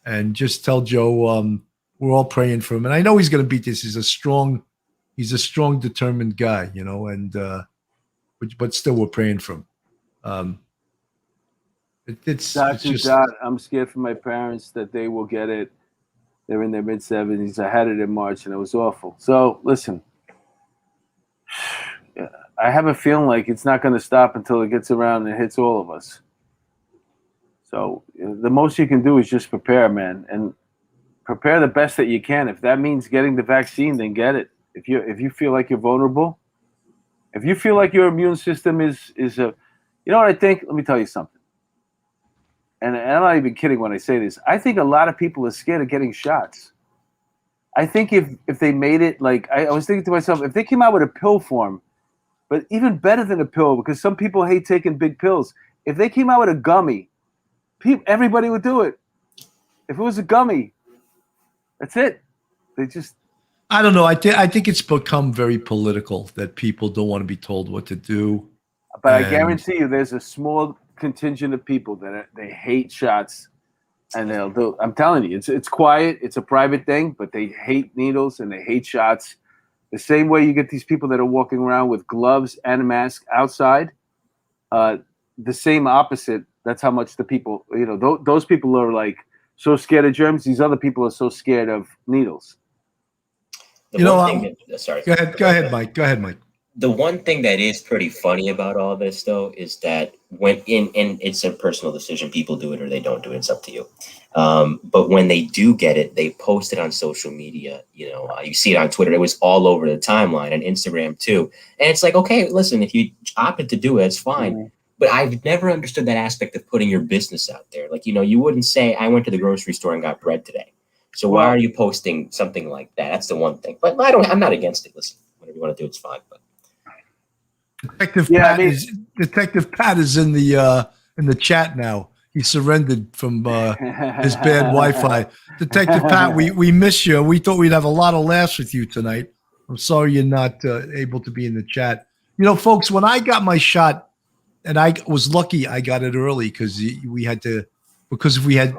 And just tell Joe we're all praying for him. And I know he's going to beat this. He's a strong, determined guy, and but still we're praying for him. It's just, I'm scared for my parents that they will get it. They're in their mid-70s. I had it in March, and it was awful. So, listen, I have a feeling like it's not going to stop until it gets around and hits all of us. So the most you can do is just prepare, man, and prepare the best that you can. If that means getting the vaccine, then get it. If you feel like you're vulnerable, if you feel like your immune system is a, you know what I think? Let me tell you something. and I'm not even kidding when I say this, I think a lot of people are scared of getting shots. I think if they made it, like, I was thinking to myself, if they came out with a pill form, but even better than a pill, because some people hate taking big pills. If they came out with a gummy, everybody would do it. If it was a gummy, that's it. They just... I don't know. I think it's become very political that people don't want to be told what to do. But I guarantee you there's a small contingent of people that they hate shots, and they'll do... I'm telling you, it's quiet. It's a private thing, but they hate needles and they hate shots. The same way you get these people that are walking around with gloves and a mask outside, the same opposite. That's how much the people, those people are like so scared of germs. These other people are so scared of needles. Sorry. Go ahead, Mike. Go ahead, Mike. The one thing that is pretty funny about all this, though, is that and it's a personal decision. People do it or they don't do it. It's up to you. But when they do get it, they post it on social media. You see it on Twitter. It was all over the timeline and Instagram too. And it's like, okay, listen, if you opted to do it, it's fine. Mm-hmm. But I've never understood that aspect of putting your business out there. Like, you wouldn't say, I went to the grocery store and got bread today. So why are you posting something like that? That's the one thing. But I'm not against it. Listen, whatever you want to do, it's fine. But Detective Pat is in the chat now. He surrendered from his bad Wi-Fi. Detective Pat, we miss you. We thought we'd have a lot of laughs with you tonight. I'm sorry you're not able to be in the chat. Folks, when I got my shot, and I was lucky I got it early because we had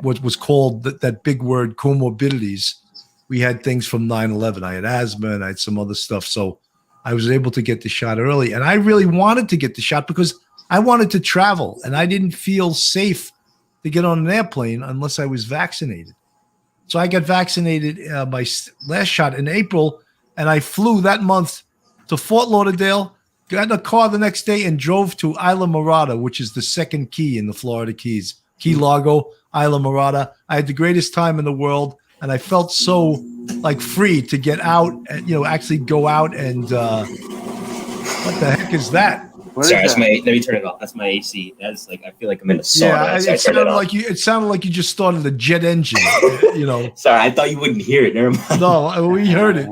what was called that big word, comorbidities. We had things from 9/11. I had asthma and I had some other stuff. So I was able to get the shot early. And I really wanted to get the shot because I wanted to travel. And I didn't feel safe to get on an airplane unless I was vaccinated. So I got vaccinated my last shot in April. And I flew that month to Fort Lauderdale, got in a car the next day and drove to Isla Morada, which is the second key in the Florida Keys. Key Largo, Isla Morada. I had the greatest time in the world, and I felt so free to get out and actually go out and what the heck is that? Sorry, let me turn it off. That's my AC. That's I feel like I'm in a sauna. Yeah, it sounded like you just started a jet engine. Sorry, I thought you wouldn't hear it. Never mind. No, we heard it.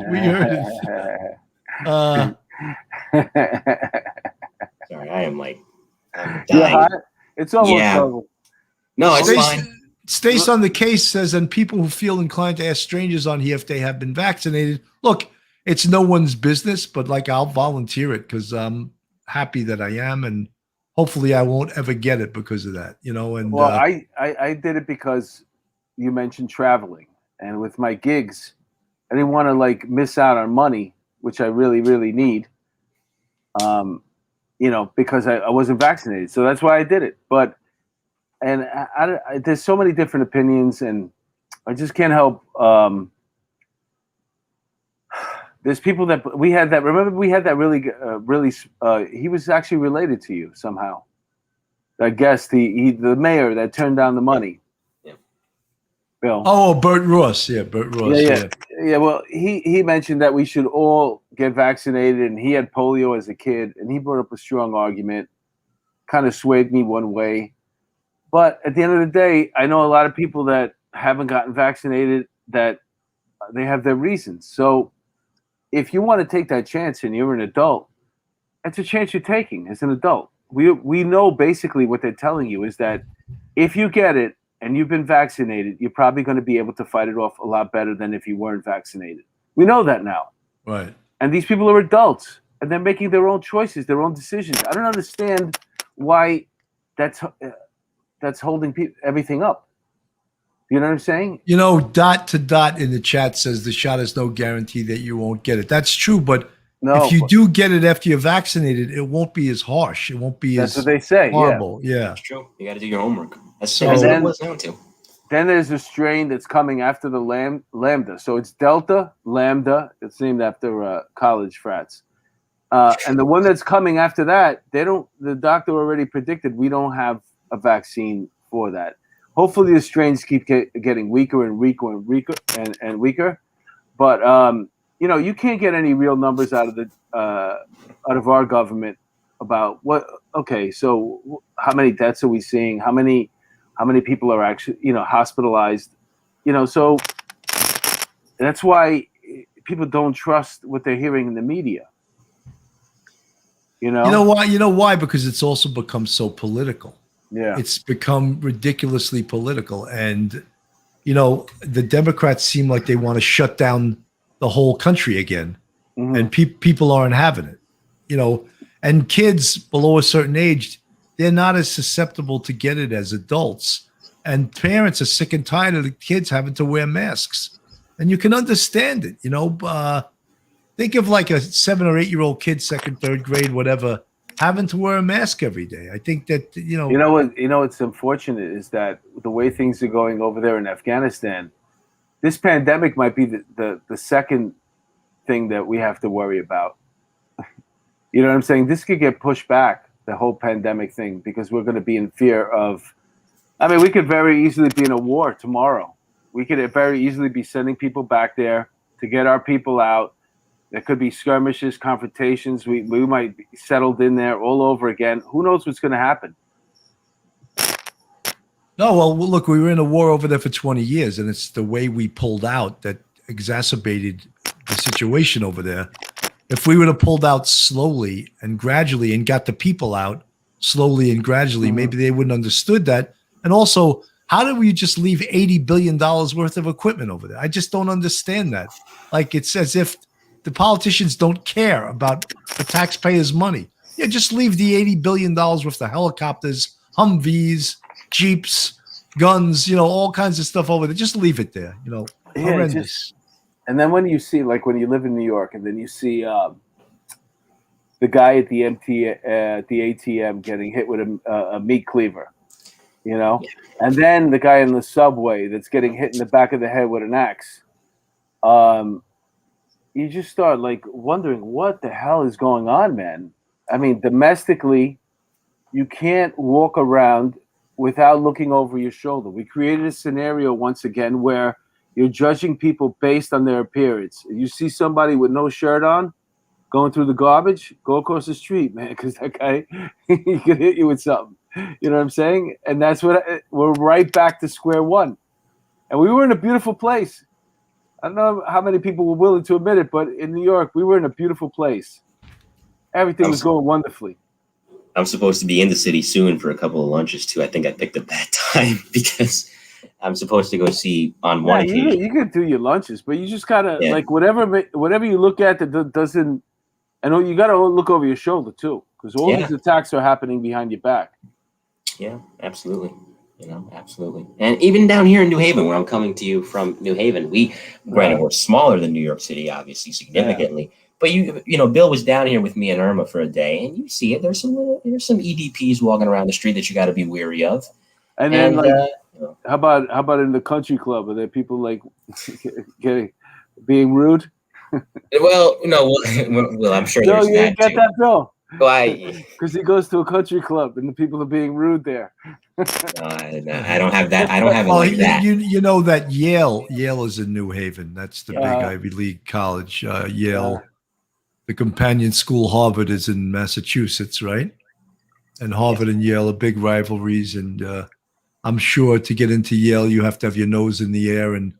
Sorry, I'm dying. It's almost over. No, it's fine. Stace on the case says, and people who feel inclined to ask strangers on here if they have been vaccinated. Look, it's no one's business, but I'll volunteer it because I'm happy that I am, and hopefully I won't ever get it because of that. And I did it because you mentioned traveling, and with my gigs, I didn't want to miss out on money, which I really, really need. Because I wasn't vaccinated, so that's why I did it. But there's so many different opinions, and I just can't help. There's people that we had that. Remember, we had that really. He was actually related to you somehow. I guess the mayor that turned down the money. Yeah. Bill. Oh, Bert Ross. Yeah, Bert Ross. Yeah. Well, he mentioned that we should all get vaccinated, and he had polio as a kid, and he brought up a strong argument, kind of swayed me one way. But at the end of the day, I know a lot of people that haven't gotten vaccinated that they have their reasons. So if you want to take that chance and you're an adult, that's a chance you're taking as an adult. We know basically what they're telling you is that if you get it and you've been vaccinated, you're probably going to be able to fight it off a lot better than if you weren't vaccinated. We know that now. Right. And these people are adults, and they're making their own choices, their own decisions. I don't understand why that's holding everything up. You know what I'm saying? Dot to dot in the chat says the shot is no guarantee that you won't get it. That's true, but if you do get it after you're vaccinated, it won't be as harsh. It won't be that's what they say. Horrible. Yeah. That's true. You got to do your homework. That's what it was down to. Then there's a strain that's coming after the Lambda. So it's Delta, Lambda. It's named after college frats. And the one that's coming after that, the doctor already predicted we don't have a vaccine for that. Hopefully the strains keep getting weaker and weaker and weaker and weaker. But you can't get any real numbers out of our government about what. Okay, so how many deaths are we seeing? How many how many people are actually, hospitalized, so that's why people don't trust what they're hearing in the media. You know why? You know why? Because it's also become so political. Yeah. It's become ridiculously political. And, the Democrats seem like they want to shut down the whole country again. Mm-hmm. And people aren't having it, and kids below a certain age, they're not as susceptible to get it as adults. And parents are sick and tired of the kids having to wear masks. And you can understand it, think of like a 7 or 8 year old kid, second, third grade, whatever, having to wear a mask every day. I think that, what's unfortunate is that the way things are going over there in Afghanistan, this pandemic might be the second thing that we have to worry about. You know what I'm saying? This could get pushed back, the whole pandemic thing, because we're going to be in fear of, we could very easily be in a war tomorrow. We could very easily be sending people back there to get our people out. There could be skirmishes, confrontations. We might be settled in there all over again. Who knows what's going to happen? No, well, look, we were in a war over there for 20 years, and it's the way we pulled out that exacerbated the situation over there. If we would have pulled out slowly and gradually and got the people out slowly and gradually, maybe they wouldn't have understood that. And also, how did we just leave $80 billion worth of equipment over there? I just don't understand that. Like, it's as if the politicians don't care about the taxpayers' money. Yeah, just leave the $80 billion worth of helicopters, Humvees, Jeeps, guns, all kinds of stuff over there. Just leave it there, horrendous. And then when you see, like when you live in New York, and then you see the guy at the ATM getting hit with a meat cleaver, and then the guy in the subway that's getting hit in the back of the head with an axe, you just start like wondering what the hell is going on, man. Domestically, you can't walk around without looking over your shoulder. We created a scenario once again where you're judging people based on their appearance. If you see somebody with no shirt on going through the garbage, go across the street, man, because that guy, he could hit you with something. You know what I'm saying? And that's we're right back to square one. And we were in a beautiful place. I don't know how many people were willing to admit it, but in New York, we were in a beautiful place. Everything was going wonderfully. I'm supposed to be in the city soon for a couple of lunches, too. I think I picked a bad time because I'm supposed to go see on one occasion. You could do your lunches, but you just gotta like whatever you look at that doesn't. I know you gotta look over your shoulder too, because all these attacks are happening behind your back. Yeah, absolutely. Absolutely. And even down here in New Haven, where I'm coming to you from New Haven, granted, we're smaller than New York City, obviously, significantly. Yeah. But Bill was down here with me and Irma for a day, and you see it. There's some EDPs walking around the street that you got to be wary of. And then, how about in the country club? Are there people like being rude? Well, no. Well, I'm sure there's you that get too. That, Bill? Why? Because he goes to a country club and the people are being rude there. No, I don't have that. I don't have it like that. You know that Yale is in New Haven. That's the big Ivy League college. Yale, the companion school Harvard is in Massachusetts, right? And Harvard and Yale are big rivalries. And I'm sure to get into Yale, you have to have your nose in the air. And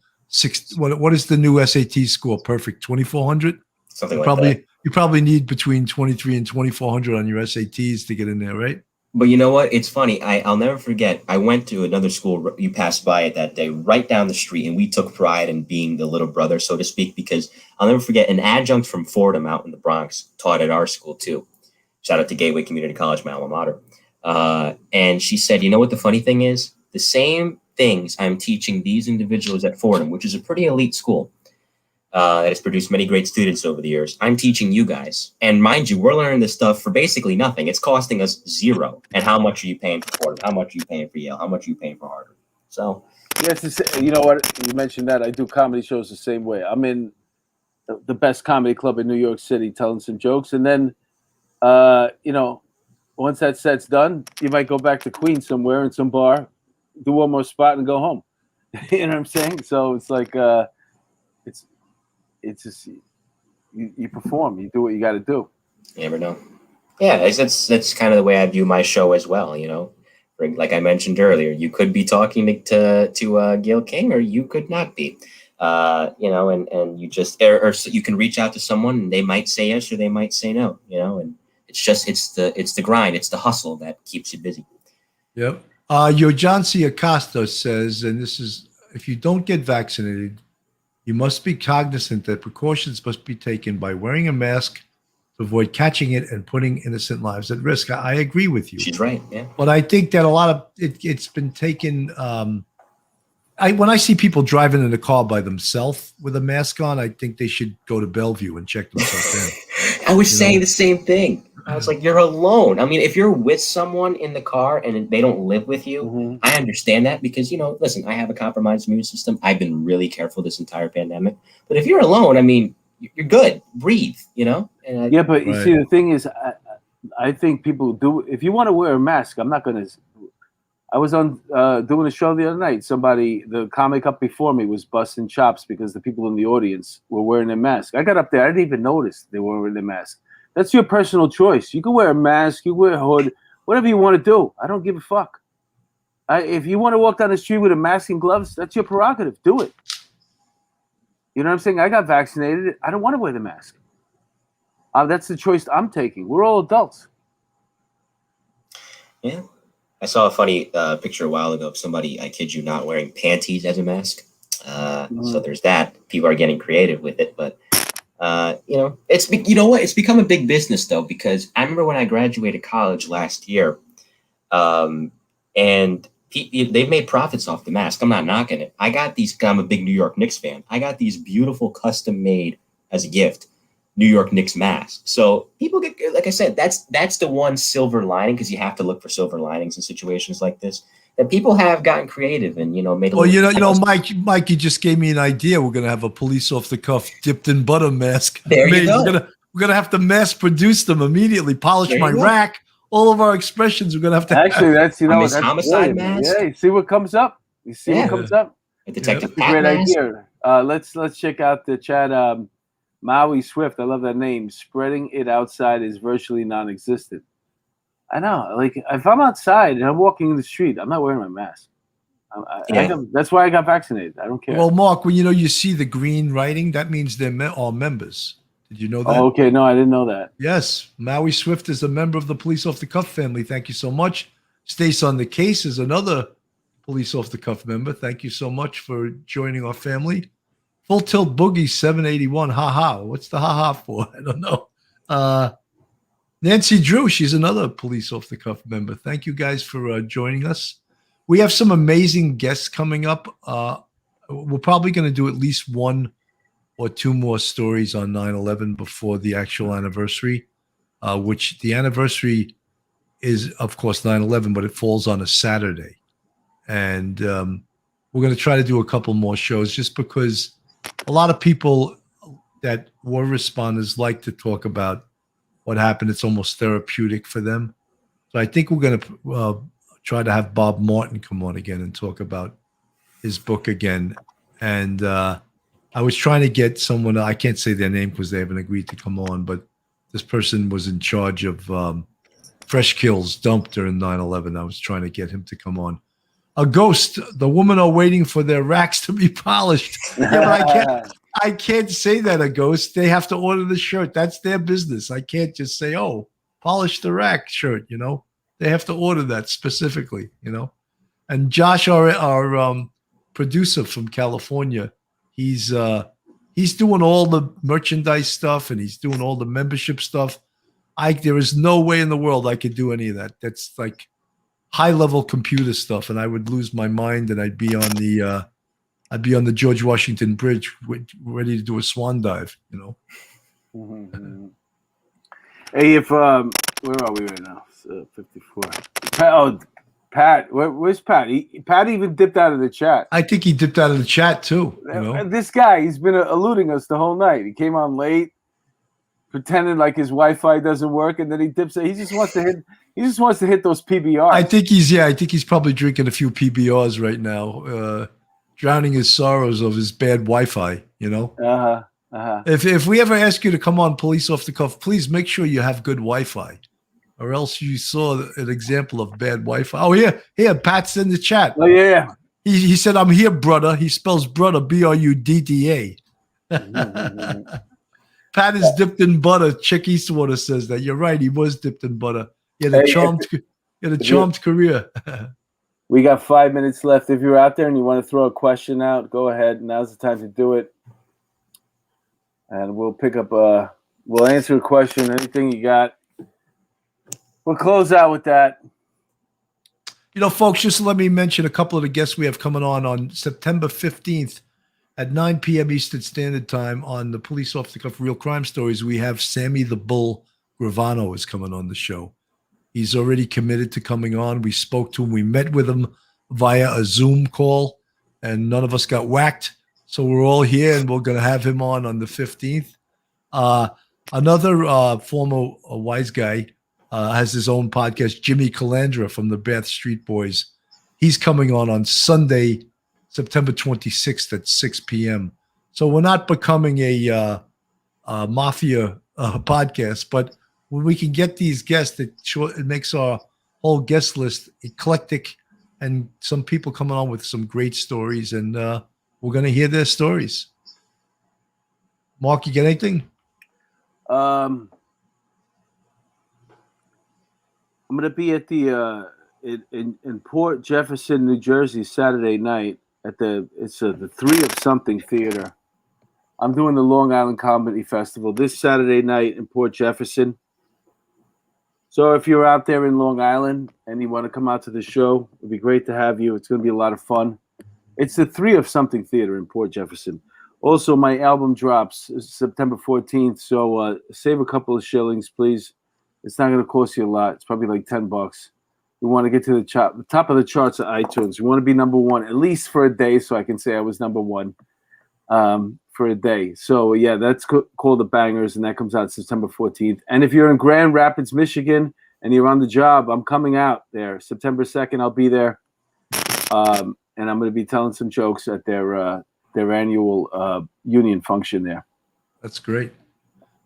what is the new SAT score? Perfect, 2,400. Something like that. You probably need between 23 and 2,400 on your SATs to get in there, right? But you know what? It's funny. I'll never forget. I went to another school. You passed by it that day, right down the street, and we took pride in being the little brother, so to speak, because I'll never forget an adjunct from Fordham out in the Bronx taught at our school too. Shout out to Gateway Community College, my alma mater. And she said, you know what the funny thing is? The same things I'm teaching these individuals at Fordham, which is a pretty elite school, that has produced many great students over the years. I'm teaching you guys. And mind you, we're learning this stuff for basically nothing. It's costing us zero. And how much are you paying for Fordham? How much are you paying for Yale? How much are you paying for Harvard? So, yes, you know what? You mentioned that. I do comedy shows the same way. I'm in the best comedy club in New York City telling some jokes. And then, once that set's done, you might go back to Queens somewhere in some bar, do one more spot and go home. You know what I'm saying? So it's like, it's just you perform, you do what you got to do. You never know. Yeah, that's kind of the way I view my show as well. Like I mentioned earlier, you could be talking to Gail King, or you could not be. And you just or so you can reach out to someone, and they might say yes or they might say no. And it's the grind, it's the hustle that keeps you busy. Yep. Your John C. Acosta says, and this is, if you don't get vaccinated, you must be cognizant that precautions must be taken by wearing a mask to avoid catching it and putting innocent lives at risk. I agree with you. She's right. Yeah. But I think that a lot of it's been taken. When I see people driving in a car by themselves with a mask on, I think they should go to Bellevue and check themselves in. I was saying the same thing. I was like, you're alone. I mean, if you're with someone in the car and they don't live with you, I understand that because, listen, I have a compromised immune system. I've been really careful this entire pandemic. But if you're alone, I mean, you're good. Breathe, But you see, the thing is, I think people do. If you want to wear a mask, I'm not going to. I was on doing a show the other night. The comic up before me was busting chops because the people in the audience were wearing a mask. I got up there. I didn't even notice they were wearing a mask. That's your personal choice. You can wear a mask. You wear a hood. Whatever you want to do. I don't give a fuck. If you want to walk down the street with a mask and gloves, that's your prerogative. Do it. You know what I'm saying? I got vaccinated. I don't want to wear the mask. That's the choice I'm taking. We're all adults. Yeah. I saw a funny picture a while ago of somebody, I kid you not, wearing panties as a mask. So there's that. People are getting creative with it. But, it's become a big business, though, because I remember when I graduated college last year, and they've made profits off the mask. I'm not knocking it. I'm a big New York Knicks fan. I got these beautiful custom made as a gift New York Knicks masks. So people get, like I said, that's the one silver lining, because you have to look for silver linings in situations like this. That people have gotten creative and made. Well, Mike, you just gave me an idea. We're gonna have a police off the cuff dipped in butter mask. There you go. We're gonna have to mass produce them immediately. Polish my rack. All of our expressions. We're gonna have to. Actually, that's that's homicide mask. Yeah, you see what comes up. What comes up. A detective. That's a great idea. Let's check out the chat. Maui Swift, I love that name. Spreading it outside is virtually non-existent. I know. Like, if I'm outside and I'm walking in the street, I'm not wearing my mask. That's why I got vaccinated. I don't care. Well, Mark, when you see the green writing, that means they're all members. Did you know that? Oh, okay. No, I didn't know that. Yes. Maui Swift is a member of the Police Off the Cuff family. Thank you so much. Stace on the Case is another Police Off the Cuff member. Thank you so much for joining our family. Full Tilt Boogie 781. Ha. What's the ha for? I don't know. Nancy Drew, she's another Police Off the Cuff member. Thank you guys for joining us. We have some amazing guests coming up. We're probably going to do at least one or two more stories on 9/11 before the actual anniversary, which the anniversary is, of course, 9/11, but it falls on a Saturday. And we're going to try to do a couple more shows just because a lot of people that were responders like to talk about what happened. It's almost therapeutic for them. So I think we're going to try to have Bob Martin come on again and talk about his book again. And I was trying to get someone, I can't say their name because they haven't agreed to come on, but this person was in charge of fresh kills dumped during 9/11. I was trying to get him to come on. A ghost, the women are waiting for their racks to be polished. Yeah, but I can't say that, a ghost. They have to order the shirt. That's their business. I can't just say, oh, polish the rack shirt, They have to order that specifically, And Josh, our producer from California, he's doing all the merchandise stuff and he's doing all the membership stuff. There is no way in the world I could do any of that. That's like high-level computer stuff, and I would lose my mind, and I'd be on the George Washington Bridge, ready to do a swan dive. Mm-hmm. Hey, where are we right now? 54. Pat, where's Pat? Pat even dipped out of the chat. I think he dipped out of the chat too. This guy, he's been eluding us the whole night. He came on late, pretending like his Wi-Fi doesn't work, and then he dips out. He just wants to hit. He just wants to hit those PBRs. I think he's probably drinking a few PBRs right now, drowning his sorrows of his bad Wi-Fi. If we ever ask you to come on Police Off the Cuff, please make sure you have good Wi-Fi. or else you saw an example of bad Wi-Fi. Oh, here, Pat's in the chat. Oh, yeah. He said, I'm here, brother. He spells brother, Brudda. Pat is dipped in butter. Chick Eastwater says that. You're right. He was dipped in butter. He had a charmed career. We got 5 minutes left. If you're out there and you want to throw a question out, go ahead. Now's the time to do it. And we'll pick up we'll answer a question, anything you got. We'll close out with that. You know, folks, just let me mention a couple of the guests we have coming on September 15th at 9 p.m. Eastern Standard Time on the Police Off the Cuff Real Crime Stories. We have Sammy the Bull Gravano is coming on the show. He's already committed to coming on. We spoke to him. We met with him via a Zoom call, and none of us got whacked. So we're all here, and we're going to have him on the 15th. Another former wise guy has his own podcast, Jimmy Calandra from the Bath Street Boys. He's coming on Sunday, September 26th at 6 p.m. So we're not becoming a mafia podcast, but when we can get these guests, it makes our whole guest list eclectic, and some people coming on with some great stories, and we're going to hear their stories. Mark, you get anything? I'm going to be at the in Port Jefferson, New Jersey, Saturday night at the 3 of Something Theater. I'm doing the Long Island Comedy Festival this Saturday night in Port Jefferson. So if you're out there in Long Island and you want to come out to the show, it'd be great to have you. It's going to be a lot of fun. It's the 3 of Something Theater in Port Jefferson. Also, my album drops September 14th, so save a couple of shillings, please. It's not going to cost you a lot. It's probably like $10. We want to get to the top of the charts of iTunes. We want to be number one, at least for a day, so I can say I was number one for a day. So, yeah, that's called The Bangers, and that comes out September 14th. And if you're in Grand Rapids, Michigan, and you're on the job, I'm coming out there. September 2nd, I'll be there. And I'm going to be telling some jokes at their annual union function there. That's great.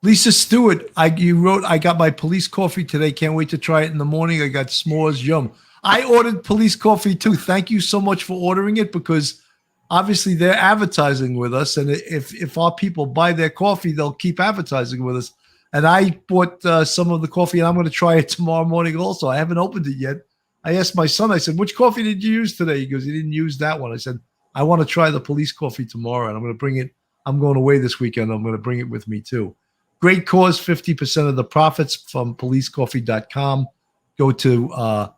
Lisa Stewart, you wrote, I got my police coffee today. Can't wait to try it in the morning. I got s'mores, yum. I ordered police coffee too. Thank you so much for ordering it, because obviously they're advertising with us. And if our people buy their coffee, they'll keep advertising with us. And I bought some of the coffee, and I'm going to try it tomorrow morning also. I haven't opened it yet. I asked my son, I said, which coffee did you use today? He goes, he didn't use that one. I said, I want to try the police coffee tomorrow, and I'm going to bring it. I'm going away this weekend. I'm going to bring it with me too. Great cause, 50% of the profits from policecoffee.com go to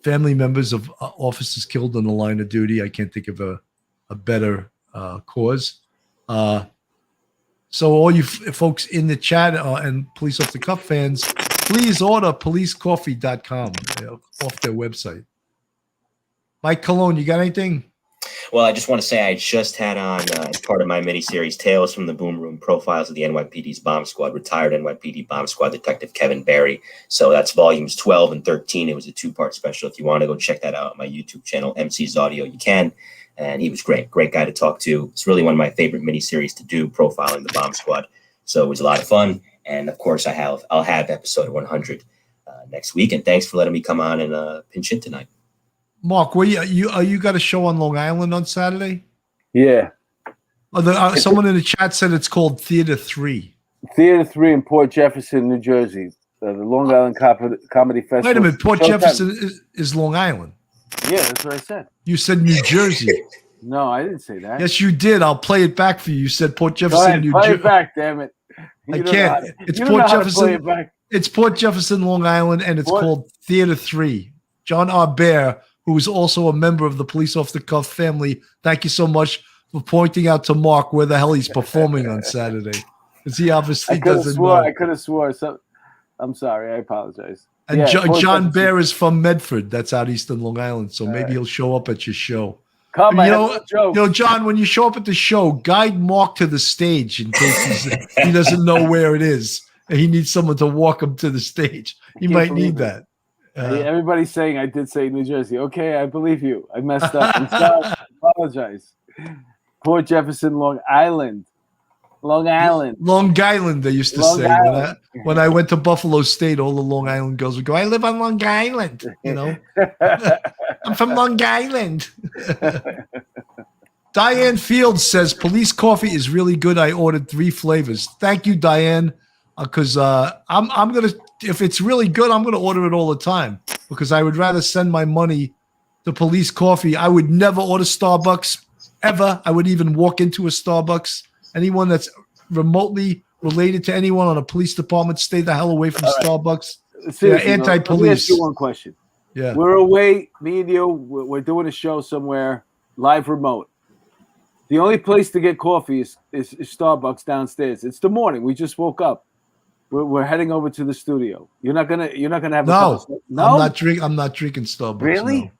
family members of officers killed in the line of duty. I can't think of a better cause. So all you folks in the chat and Police Off the Cuff fans, please order policecoffee.com off their website. Mike Colon, you got anything? Well, I just want to say I just had on, as part of my miniseries, Tales from the Boom Room, Profiles of the NYPD's Bomb Squad, retired NYPD Bomb Squad Detective Kevin Barry. So that's volumes 12 and 13. It was a 2-part special. If you want to go check that out on my YouTube channel, MC's Audio, you can. And he was great guy to talk to. It's really one of my favorite miniseries to do, profiling the Bomb Squad. So it was a lot of fun. And of course, I'll have episode 100 next week. And thanks for letting me come on and pinch in tonight. Mark, you got a show on Long Island on Saturday? Yeah. Someone in the chat said it's called Theater 3. Theater 3 in Port Jefferson, New Jersey. The Long Island Comedy Festival. Wait a minute. Port Jefferson is Long Island. Yeah, that's what I said. You said New Jersey. No, I didn't say that. Yes, you did. I'll play it back for you. You said Port Jefferson, New Jersey. Play it back, damn it. I can't. It's Port Jefferson. It's Port Jefferson, Long Island, and it's called Theater 3. John Arbert, who is also a member of the Police Off the Cuff family, thank you so much for pointing out to Mark where the hell he's performing on Saturday, because he obviously doesn't know. I could have swore. So, I'm sorry. I apologize. And yeah, John Bear is from Medford. That's out east in Long Island. So maybe he'll show up at your show. Come on, John, when you show up at the show, guide Mark to the stage in case he doesn't know where it is. And he needs someone to walk him to the stage. He might need that. Everybody's saying I did say New Jersey. Okay, I believe you. I messed up. I'm sorry. I apologize. Port Jefferson, Long Island. Long Island. Long Island, they used to Long say. Island. When I went to Buffalo State, all the Long Island girls would go, I live on Long Island, you know. I'm from Long Island. Diane Fields says, police coffee is really good. I ordered 3 flavors. Thank you, Diane, because I'm going to, if it's really good, I'm going to order it all the time because I would rather send my money to police coffee. I would never order Starbucks, ever. I would even walk into a Starbucks. Anyone that's remotely related to anyone on a police department, stay the hell away from Starbucks. Seriously, They're anti-police. Let me ask you one question. Yeah. We're away, me and you, we're doing a show somewhere, live remote. The only place to get coffee is Starbucks downstairs. It's the morning. We just woke up. We're heading over to the studio. You're not gonna have No, no? I'm not drinking Starbucks. Really? No.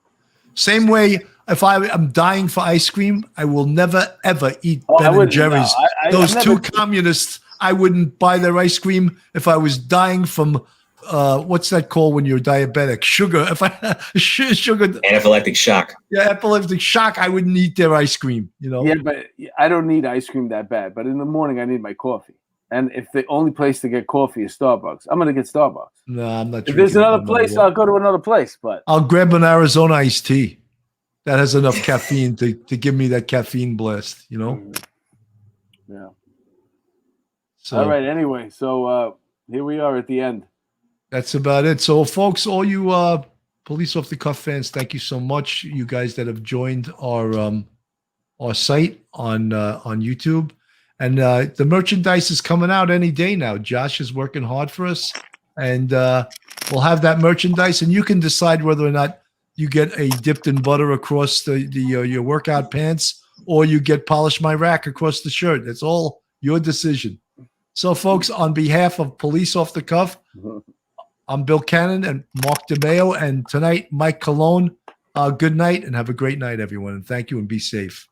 Same way, if I'm dying for ice cream, I will never ever eat Ben and Jerry's. No. Those two communists, I wouldn't buy their ice cream if I was dying from what's that called when you're diabetic? Sugar. If I sugar, Anaphylactic shock. Yeah, epileptic shock. I wouldn't eat their ice cream. You know. Yeah, but I don't need ice cream that bad. But in the morning, I need my coffee. And if the only place to get coffee is Starbucks, I'm gonna get Starbucks. No, I'm not. If there's another place, I'll go to another place. But I'll grab an Arizona iced tea. That has enough caffeine to give me that caffeine blast. You know. Yeah. So, all right. Anyway, so here we are at the end. That's about it. So, folks, all you police off the cuff fans, thank you so much. You guys that have joined our site on YouTube, and the merchandise is coming out any day now. Josh is working hard for us, and we'll have that merchandise, and you can decide whether or not you get a dipped in butter across your workout pants, or you get polish my rack across the shirt. It's all your decision. So, folks, on behalf of Police Off the Cuff, I'm Bill Cannon and Mark DeMeo, and tonight, Mike Colon. Good night and have a great night, everyone. And thank you and be safe.